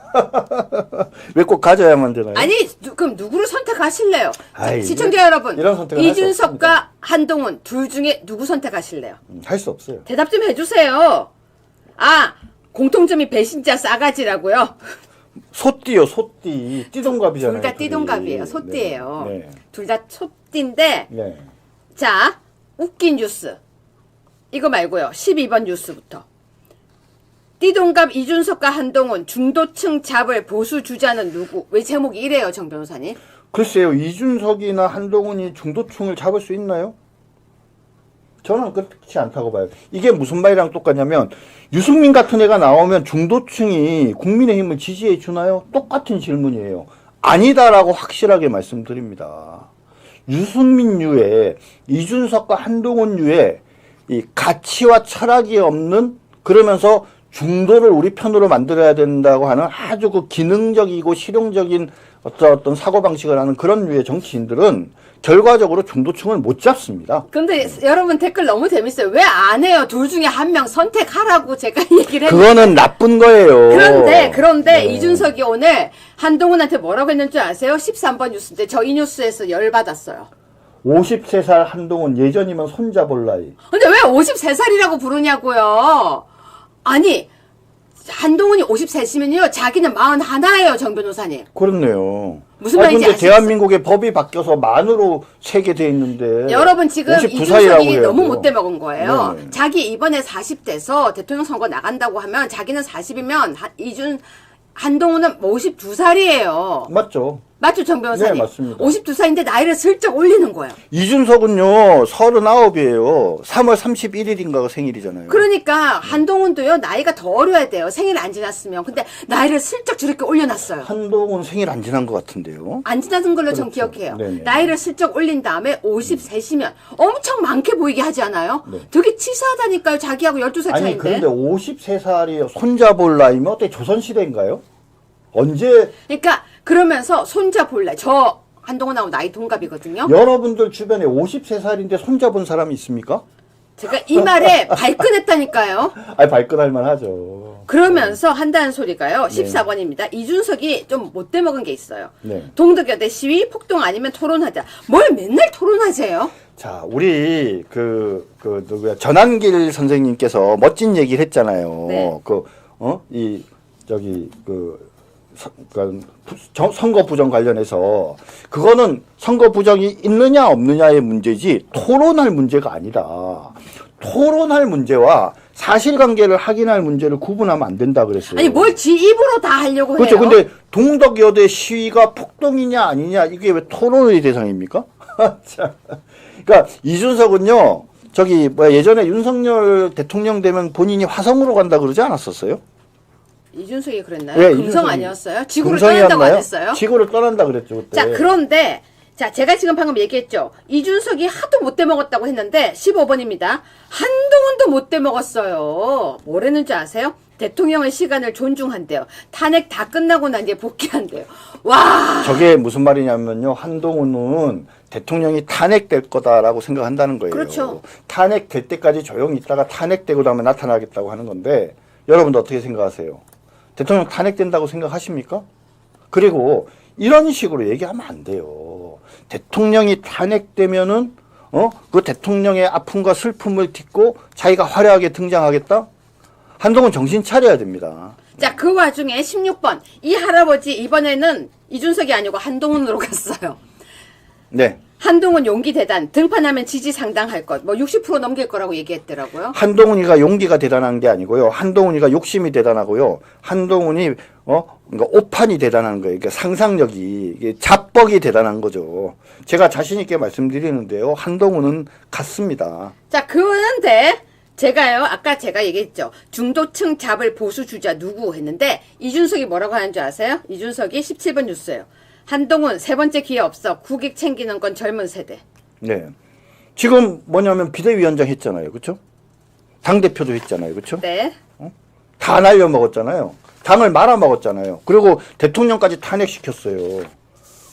Speaker 2: 왜 꼭 가져야만 되나요?
Speaker 1: 아니, 그럼 누구를 선택하실래요? 자,
Speaker 2: 아이,
Speaker 1: 시청자 여러분,
Speaker 2: 이런 선택은 할수
Speaker 1: 이준석과 한동훈 둘 중에 누구 선택하실래요?
Speaker 2: 할 수 없어요.
Speaker 1: 대답 좀 해주세요. 아, 공통점이 배신자 싸가지라고요?
Speaker 2: 소띠요, 소띠. 띠동갑이잖아요.
Speaker 1: 둘 다 띠동갑이에요.
Speaker 2: 둘이.
Speaker 1: 소띠예요.
Speaker 2: 네.
Speaker 1: 둘 다 소띠인데
Speaker 2: 네.
Speaker 1: 자, 웃긴 뉴스. 이거 말고요. 12번 뉴스부터. 띠동갑 이준석과 한동훈 중도층 잡을 보수 주자는 누구? 왜 제목이 이래요, 정 변호사님?
Speaker 2: 글쎄요, 이준석이나 한동훈이 중도층을 잡을 수 있나요? 저는 그렇지 않다고 봐요. 이게 무슨 말이랑 똑같냐면, 유승민 같은 애가 나오면 중도층이 국민의힘을 지지해 주나요? 똑같은 질문이에요. 아니다라고 확실하게 말씀드립니다. 유승민류의, 이준석과 한동훈류의 이 가치와 철학이 없는, 그러면서 중도를 우리 편으로 만들어야 된다고 하는 아주 그 기능적이고 실용적인 어떤 사고방식을 하는 그런 류의 정치인들은 결과적으로 중도층을 못 잡습니다.
Speaker 1: 근데 여러분 댓글 너무 재밌어요. 왜 안 해요? 둘 중에 한 명 선택하라고 제가 얘기를 했는데.
Speaker 2: 그거는 나쁜 거예요.
Speaker 1: 그런데
Speaker 2: 네.
Speaker 1: 이준석이 오늘 한동훈한테 뭐라고 했는 줄 아세요? 13번 뉴스인데 저 이 뉴스에서 열받았어요.
Speaker 2: 53살 한동훈 예전이면 손잡을 나이.
Speaker 1: 근데 왜 53살이라고 부르냐고요? 아니, 한동훈이 53이면요, 자기는 41예요, 정 변호사님.
Speaker 2: 그렇네요.
Speaker 1: 무슨 말인지
Speaker 2: 근데
Speaker 1: 아시겠어요?
Speaker 2: 대한민국의 법이 바뀌어서 만으로 세게 돼 있는데.
Speaker 1: 여러분 지금
Speaker 2: 59살이라고
Speaker 1: 이준석이
Speaker 2: 해야죠.
Speaker 1: 너무 못돼 먹은 거예요.
Speaker 2: 네네.
Speaker 1: 자기 이번에 40대서 대통령 선거 나간다고 하면 자기는 40이면 한동훈은 52살이에요.
Speaker 2: 맞죠.
Speaker 1: 맞죠, 정 변호사님?
Speaker 2: 네, 맞습니다.
Speaker 1: 52살인데 나이를 슬쩍 올리는 거예요.
Speaker 2: 이준석은요, 39이에요. 3월 31일인가가 생일이잖아요.
Speaker 1: 그러니까 한동훈도요, 나이가 더 어려야 돼요. 생일 안 지났으면. 근데 나이를 슬쩍 저렇게 올려놨어요.
Speaker 2: 한동훈 생일 안 지난 것 같은데요.
Speaker 1: 안 지나는 걸로 전
Speaker 2: 그렇죠.
Speaker 1: 기억해요.
Speaker 2: 네네.
Speaker 1: 나이를 슬쩍 올린 다음에 53이면 엄청 많게 보이게 하지 않아요?
Speaker 2: 네.
Speaker 1: 되게 치사하다니까요. 자기하고 12살
Speaker 2: 아니,
Speaker 1: 차이인데.
Speaker 2: 그런데 53살이 손잡을 나이면 어떻게 조선시대인가요? 언제
Speaker 1: 그러니까 그러면서 손자 볼래. 저 한동훈하고 나이 동갑이거든요.
Speaker 2: 여러분들 주변에 53살인데 손잡은 사람이 있습니까?
Speaker 1: 제가 이 말에 발끈했다니까요.
Speaker 2: 아니, 발끈할 하죠.
Speaker 1: 그러면서 한다는 소리가요.
Speaker 2: 네.
Speaker 1: 14번입니다. 이준석이 좀 못돼 먹은 게 있어요.
Speaker 2: 네.
Speaker 1: 동덕여대 시위, 폭동 아니면 토론하자. 뭘 맨날 토론하세요?
Speaker 2: 자, 우리 누구야 전한길 선생님께서 멋진 얘기를 했잖아요.
Speaker 1: 네.
Speaker 2: 선거 부정 관련해서 그거는 선거 부정이 있느냐 없느냐의 문제지 토론할 문제가 아니다. 토론할 문제와 사실관계를 확인할 문제를 구분하면 안 된다 그랬어요.
Speaker 1: 아니 뭘 지 입으로 다 하려고
Speaker 2: 그렇죠.
Speaker 1: 해요?
Speaker 2: 근데 동덕여대 시위가 폭동이냐 아니냐 이게 왜 토론의 대상입니까? 자, 그러니까 이준석은요. 예전에 윤석열 대통령 되면 본인이 화성으로 간다 그러지 않았었어요?
Speaker 1: 이준석이 그랬나요?
Speaker 2: 네,
Speaker 1: 금성
Speaker 2: 이준석이
Speaker 1: 아니었어요? 지구를 떠난다고 안 했어요?
Speaker 2: 지구를 떠난다 그랬죠 그때.
Speaker 1: 자, 그런데 자, 제가 지금 방금 얘기했죠. 이준석이 하도 못돼 먹었다고 했는데 15번입니다. 한동훈도 못돼 먹었어요. 뭐라는 줄 아세요? 대통령의 시간을 존중한대요. 탄핵 다 끝나고 난 뒤에 복귀한대요. 와.
Speaker 2: 저게 무슨 말이냐면요. 한동훈은 대통령이 탄핵될 거다라고 생각한다는 거예요.
Speaker 1: 그렇죠.
Speaker 2: 탄핵될 때까지 조용히 있다가 탄핵되고 나면 나타나겠다고 하는 건데 여러분도 어떻게 생각하세요? 대통령 탄핵된다고 생각하십니까? 그리고 이런 식으로 얘기하면 안 돼요. 대통령이 탄핵되면은 그 대통령의 아픔과 슬픔을 딛고 자기가 화려하게 등장하겠다? 한동훈 정신 차려야 됩니다.
Speaker 1: 자, 그 와중에 16번. 이 할아버지 이번에는 이준석이 아니고 한동훈으로 갔어요.
Speaker 2: 네.
Speaker 1: 한동훈 용기 대단. 등판하면 지지 상당할 것. 뭐 60% 넘길 거라고 얘기했더라고요.
Speaker 2: 한동훈이가 용기가 대단한 게 아니고요. 한동훈이가 욕심이 대단하고요. 한동훈이 그러니까 오판이 대단한 거예요. 그러니까 상상력이, 이게 잡벅이 대단한 거죠. 제가 자신 있게 말씀드리는데요. 한동훈은 같습니다.
Speaker 1: 자, 그런데 제가요, 아까 제가 얘기했죠. 중도층 잡을 보수 주자 누구 했는데 이준석이 뭐라고 하는 줄 아세요? 이준석이 17번 뉴스예요. 한동훈 세 번째 기회 없어. 국익 챙기는 건 젊은 세대.
Speaker 2: 네. 지금 뭐냐면 비대위원장 했잖아요. 그렇죠? 당대표도 했잖아요. 그렇죠?
Speaker 1: 네.
Speaker 2: 다 날려먹었잖아요. 당을 말아먹었잖아요. 그리고 대통령까지 탄핵시켰어요.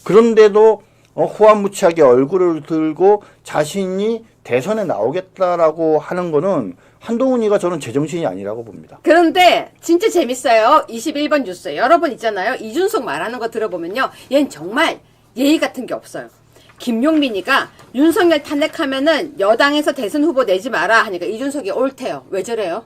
Speaker 2: 그런데도 후한무치하게 얼굴을 들고 자신이 대선에 나오겠다라고 하는 거는 한동훈이가 저는 제정신이 아니라고 봅니다.
Speaker 1: 그런데 진짜 재밌어요. 21번 뉴스. 여러분 있잖아요. 이준석 말하는 거 들어보면요. 얘는 정말 예의 같은 게 없어요. 김용민이가 윤석열 탄핵하면은 여당에서 대선 후보 내지 마라 하니까 이준석이 옳대요. 왜 저래요?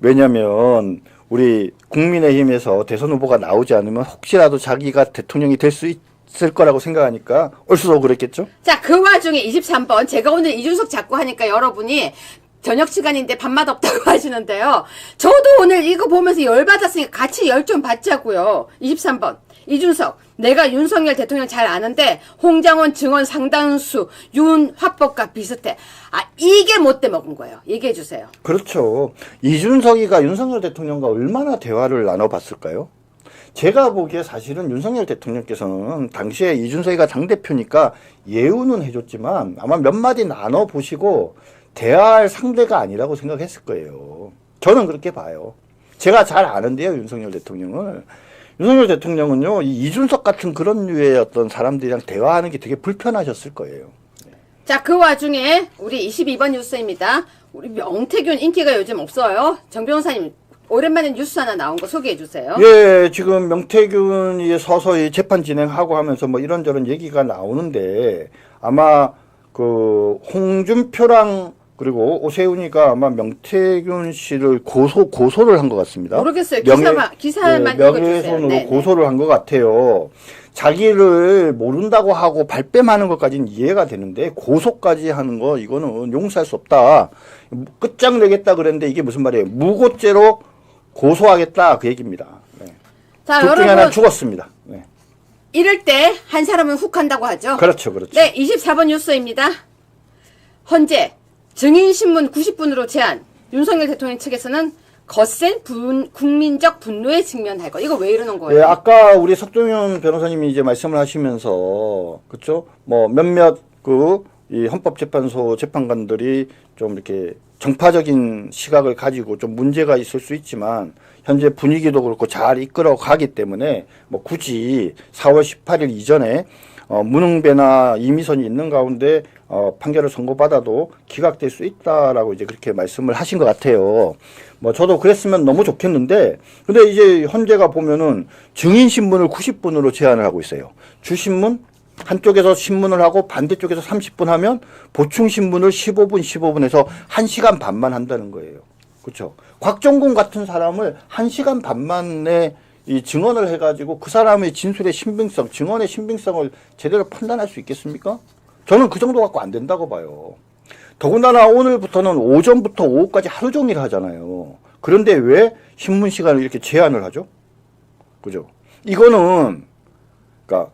Speaker 2: 왜냐면 우리 국민의힘에서 대선 후보가 나오지 않으면 혹시라도 자기가 대통령이 될 수 있을 거라고 생각하니까 옳수도 그랬겠죠?
Speaker 1: 자, 그 와중에 23번. 제가 오늘 이준석 자꾸 하니까 여러분이 저녁 시간인데 밥맛 없다고 하시는데요. 저도 오늘 이거 보면서 열받았으니까 같이 열 좀 받자고요. 23번. 이준석. 내가 윤석열 대통령 잘 아는데 홍장원 증언 상당수 윤 화법과 비슷해. 아, 이게 못돼 먹은 거예요. 얘기해 주세요.
Speaker 2: 그렇죠. 이준석이가 윤석열 대통령과 얼마나 대화를 나눠봤을까요? 제가 보기에 사실은 윤석열 대통령께서는 당시에 이준석이가 당대표니까 예우는 해줬지만 아마 몇 마디 나눠보시고 대화할 상대가 아니라고 생각했을 거예요. 저는 그렇게 봐요. 제가 잘 아는데요, 윤석열 대통령을. 윤석열 대통령은요, 이 이준석 같은 그런 류의 어떤 사람들이랑 대화하는 게 되게 불편하셨을 거예요.
Speaker 1: 자, 그 와중에 우리 22번 뉴스입니다. 우리 명태균 인기가 요즘 없어요. 정 변호사님 오랜만에 뉴스 하나 나온 거 소개해 주세요.
Speaker 2: 예, 지금 명태균이 서서히 재판 진행하고 하면서 뭐 이런저런 얘기가 나오는데 아마 그 홍준표랑 그리고 오세훈이가 아마 명태균 씨를 고소를 한 것 같습니다.
Speaker 1: 모르겠어요. 기사만
Speaker 2: 명예훼손으로
Speaker 1: 네,
Speaker 2: 고소를 한 것 같아요. 자기를 모른다고 하고 발뺌하는 것까지는 이해가 되는데 고소까지 하는 거 이거는 용서할 수 없다. 끝장내겠다 그랬는데 이게 무슨 말이에요? 무고죄로 고소하겠다 그 얘기입니다. 네.
Speaker 1: 자,
Speaker 2: 둘 중에
Speaker 1: 여러분
Speaker 2: 하나 죽었습니다. 네.
Speaker 1: 이럴 때 한 사람은 훅 한다고 하죠.
Speaker 2: 그렇죠, 그렇죠.
Speaker 1: 네, 24번 뉴스입니다. 헌재 증인신문 90분으로 제한. 윤석열 대통령 측에서는 거센 국민적 분노에 직면할 것. 이거 왜 이러는 거예요?
Speaker 2: 예, 아까 우리 석동현 변호사님이 이제 말씀을 하시면서 그렇죠? 뭐 몇몇 이 헌법재판소 재판관들이 좀 이렇게 정파적인 시각을 가지고 좀 문제가 있을 수 있지만 현재 분위기도 그렇고 잘 이끌어 가기 때문에 뭐 굳이 4월 18일 이전에 문흥배나 이미선이 있는 가운데 판결을 선고받아도 기각될 수 있다라고 이제 그렇게 말씀을 하신 것 같아요. 뭐 저도 그랬으면 너무 좋겠는데 근데 이제 헌재가 보면은 증인신문을 90분으로 제한을 하고 있어요. 주신문 한쪽에서 신문을 하고 반대쪽에서 30분 하면 보충신문을 15분 해서 1시간 반만 한다는 거예요. 그렇죠? 곽정군 같은 사람을 1시간 반 만에 이 증언을 해가지고 그 사람의 진술의 신빙성, 증언의 신빙성을 제대로 판단할 수 있겠습니까? 저는 그 정도 갖고 안 된다고 봐요. 더군다나 오늘부터는 오전부터 오후까지 하루 종일 하잖아요. 그런데 왜 신문 시간을 이렇게 제한을 하죠? 그죠? 이거는, 그러니까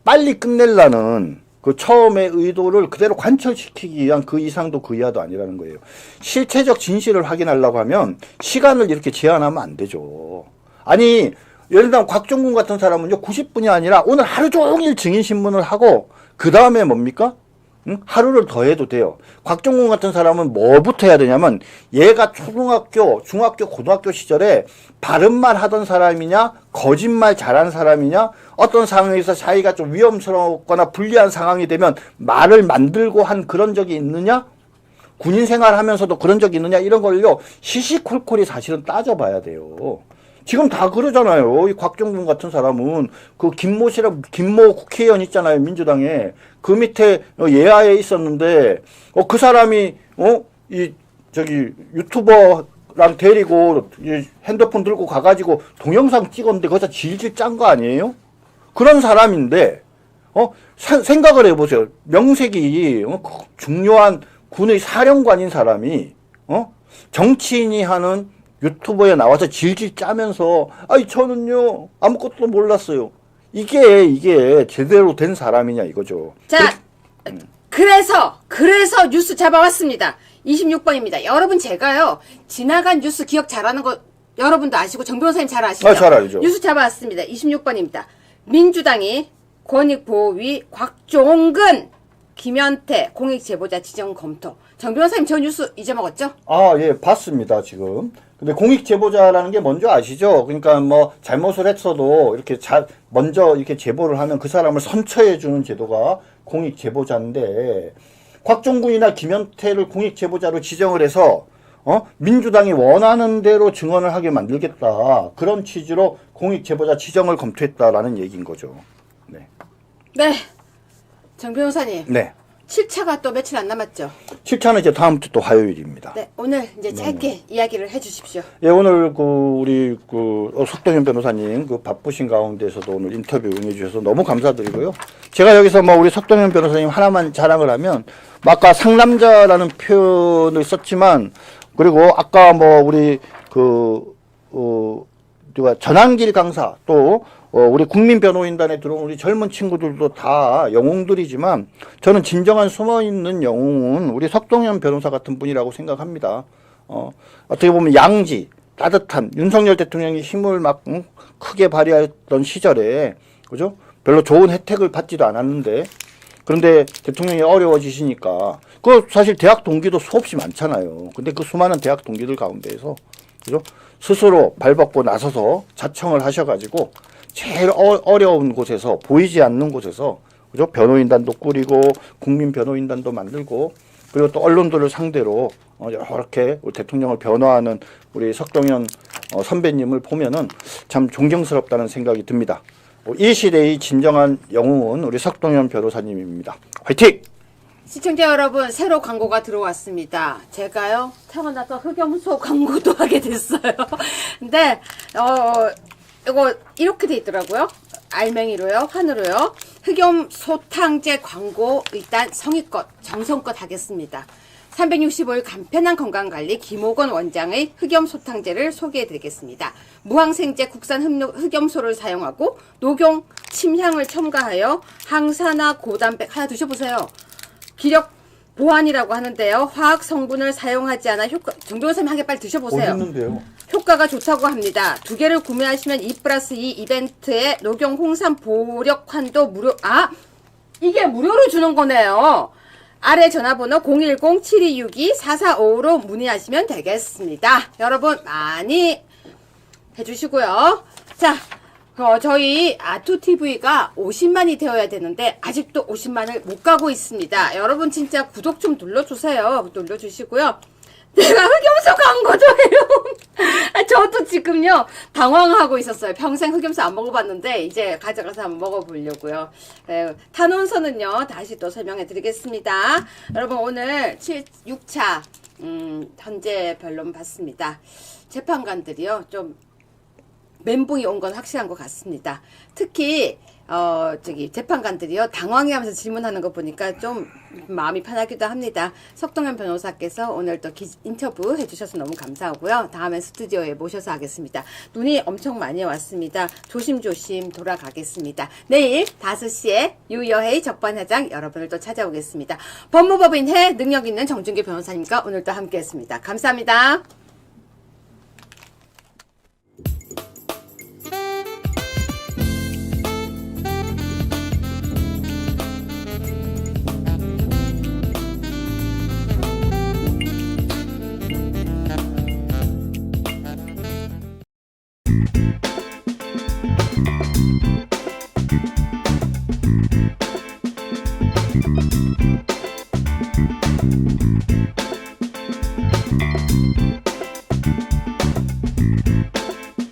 Speaker 2: 빨리 끝내려는 그 처음의 의도를 그대로 관철시키기 위한 그 이상도 그 이하도 아니라는 거예요. 실체적 진실을 확인하려고 하면 시간을 이렇게 제한하면 안 되죠. 아니, 예를 들면 곽종군 같은 사람은요, 90분이 아니라 오늘 하루 종일 증인신문을 하고, 그 다음에 뭡니까? 하루를 더 해도 돼요. 곽종군 같은 사람은 뭐부터 해야 되냐면, 얘가 초등학교, 중학교, 고등학교 시절에 바른말 하던 사람이냐, 거짓말 잘하는 사람이냐, 어떤 상황에서 자기가 좀 위험스럽거나 불리한 상황이 되면 말을 만들고 한 그런 적이 있느냐? 군인 생활 하면서도 그런 적이 있느냐? 이런 걸요, 시시콜콜이 사실은 따져봐야 돼요. 지금 다 그러잖아요. 이 곽종근 같은 사람은 그 김모 국회의원 있잖아요. 민주당에. 그 밑에 예하에 있었는데, 그 사람이, 유튜버랑 데리고 핸드폰 들고 가가지고 동영상 찍었는데 거기서 질질 짠 거 아니에요? 그런 사람인데, 생각을 해보세요. 명색이, 중요한 군의 사령관인 사람이, 정치인이 하는 유튜버에 나와서 질질 짜면서, 저는요, 아무것도 몰랐어요. 이게 제대로 된 사람이냐, 이거죠.
Speaker 1: 자, 그래서 뉴스 잡아왔습니다. 26번입니다. 여러분, 제가요, 지나간 뉴스 기억 잘하는 거 여러분도 아시고, 정 변호사님 잘 아시죠?
Speaker 2: 잘 알죠.
Speaker 1: 뉴스 잡아왔습니다. 26번입니다. 민주당이 권익보호위 곽종근, 김현태 공익제보자 지정 검토. 정 변호사님 저 뉴스 잊어먹었죠?
Speaker 2: 예, 봤습니다, 지금. 근데 공익제보자라는 게 뭔지 아시죠? 그러니까 뭐 잘못을 했어도 이렇게 먼저 이렇게 제보를 하면 그 사람을 선처해주는 제도가 공익제보자인데, 곽종근이나 김현태를 공익제보자로 지정을 해서, 민주당이 원하는 대로 증언을 하게 만들겠다. 그런 취지로 공익제보자 지정을 검토했다라는 얘기인 거죠. 네.
Speaker 1: 네. 정 변호사님.
Speaker 2: 네.
Speaker 1: 7차가 또 며칠 안 남았죠?
Speaker 2: 7차는 이제 다음 주 또 화요일입니다.
Speaker 1: 네. 오늘 이제 짧게 이야기를 해 주십시오.
Speaker 2: 예, 오늘 우리 석동현 변호사님 바쁘신 가운데서도 오늘 인터뷰 응해주셔서 너무 감사드리고요. 제가 여기서 우리 석동현 변호사님 하나만 자랑을 하면, 아까 상남자라는 표현을 썼지만, 그리고 아까 우리 전한길 강사 또 우리 국민변호인단에 들어온 우리 젊은 친구들도 다 영웅들이지만, 저는 진정한 숨어있는 영웅은 우리 석동현 변호사 같은 분이라고 생각합니다. 어떻게 보면 양지, 따뜻한, 윤석열 대통령이 힘을 크게 발휘했던 시절에, 그죠? 별로 좋은 혜택을 받지도 않았는데, 그런데 대통령이 어려워지시니까, 사실 대학 동기도 수없이 많잖아요. 근데 그 수많은 대학 동기들 가운데에서, 그죠? 스스로 발벗고 나서서 자청을 하셔가지고, 제일 어려운 곳에서, 보이지 않는 곳에서, 그죠? 변호인단도 꾸리고, 국민 변호인단도 만들고, 그리고 또 언론들을 상대로, 이렇게 대통령을 변호하는 우리 석동현 선배님을 보면은 참 존경스럽다는 생각이 듭니다. 이 시대의 진정한 영웅은 우리 석동현 변호사님입니다. 화이팅!
Speaker 1: 시청자 여러분, 새로 광고가 들어왔습니다. 제가요, 태어나서 흑염소 광고도 하게 됐어요. 근데, 이거 이렇게 돼 있더라고요. 알맹이로요, 환으로요. 흑염소탕제 광고 일단 성의껏, 정성껏 하겠습니다. 365일 간편한 건강관리 김옥원 원장의 흑염소탕제를 소개해드리겠습니다. 무항생제 국산 흑염소를 사용하고 녹용 침향을 첨가하여 항산화 고단백 하나 드셔보세요. 기력 보완이라고 하는데요. 화학 성분을 사용하지 않아 정 변호사님 한 개 빨리 드셔보세요.
Speaker 2: 어딨는데요?
Speaker 1: 효과가 좋다고 합니다. 2개를 구매하시면 2+2 이벤트에 녹용 홍삼 보력환도 무료, 이게 무료로 주는 거네요. 아래 전화번호 010-7262-4455로 문의하시면 되겠습니다. 여러분 많이 해주시고요. 자, 저희 아투TV가 50만이 되어야 되는데 아직도 50만을 못 가고 있습니다. 여러분 진짜 구독 좀 눌러주세요. 눌러주시고요. 내가 흑염소 광고도 해요. 저도 지금요 당황하고 있었어요. 평생 흑염소 안 먹어봤는데 이제 가져가서 한번 먹어보려고요. 탄원서는요 다시 또 설명해 드리겠습니다. 여러분 오늘 6차 헌재 변론 받습니다. 재판관들이요 좀 멘붕이 온 건 확실한 것 같습니다. 특히 재판관들이요 당황해하면서 질문하는 거 보니까 좀 마음이 편하기도 합니다. 석동현 변호사께서 오늘 또 인터뷰 해주셔서 너무 감사하고요. 다음에 스튜디오에 모셔서 하겠습니다. 눈이 엄청 많이 왔습니다. 조심조심 돌아가겠습니다. 내일 5시에 유여혜의 적반하장 여러분을 또 찾아오겠습니다. 법무법인회 능력 있는 정준기 변호사님과 오늘 또 함께했습니다. 감사합니다.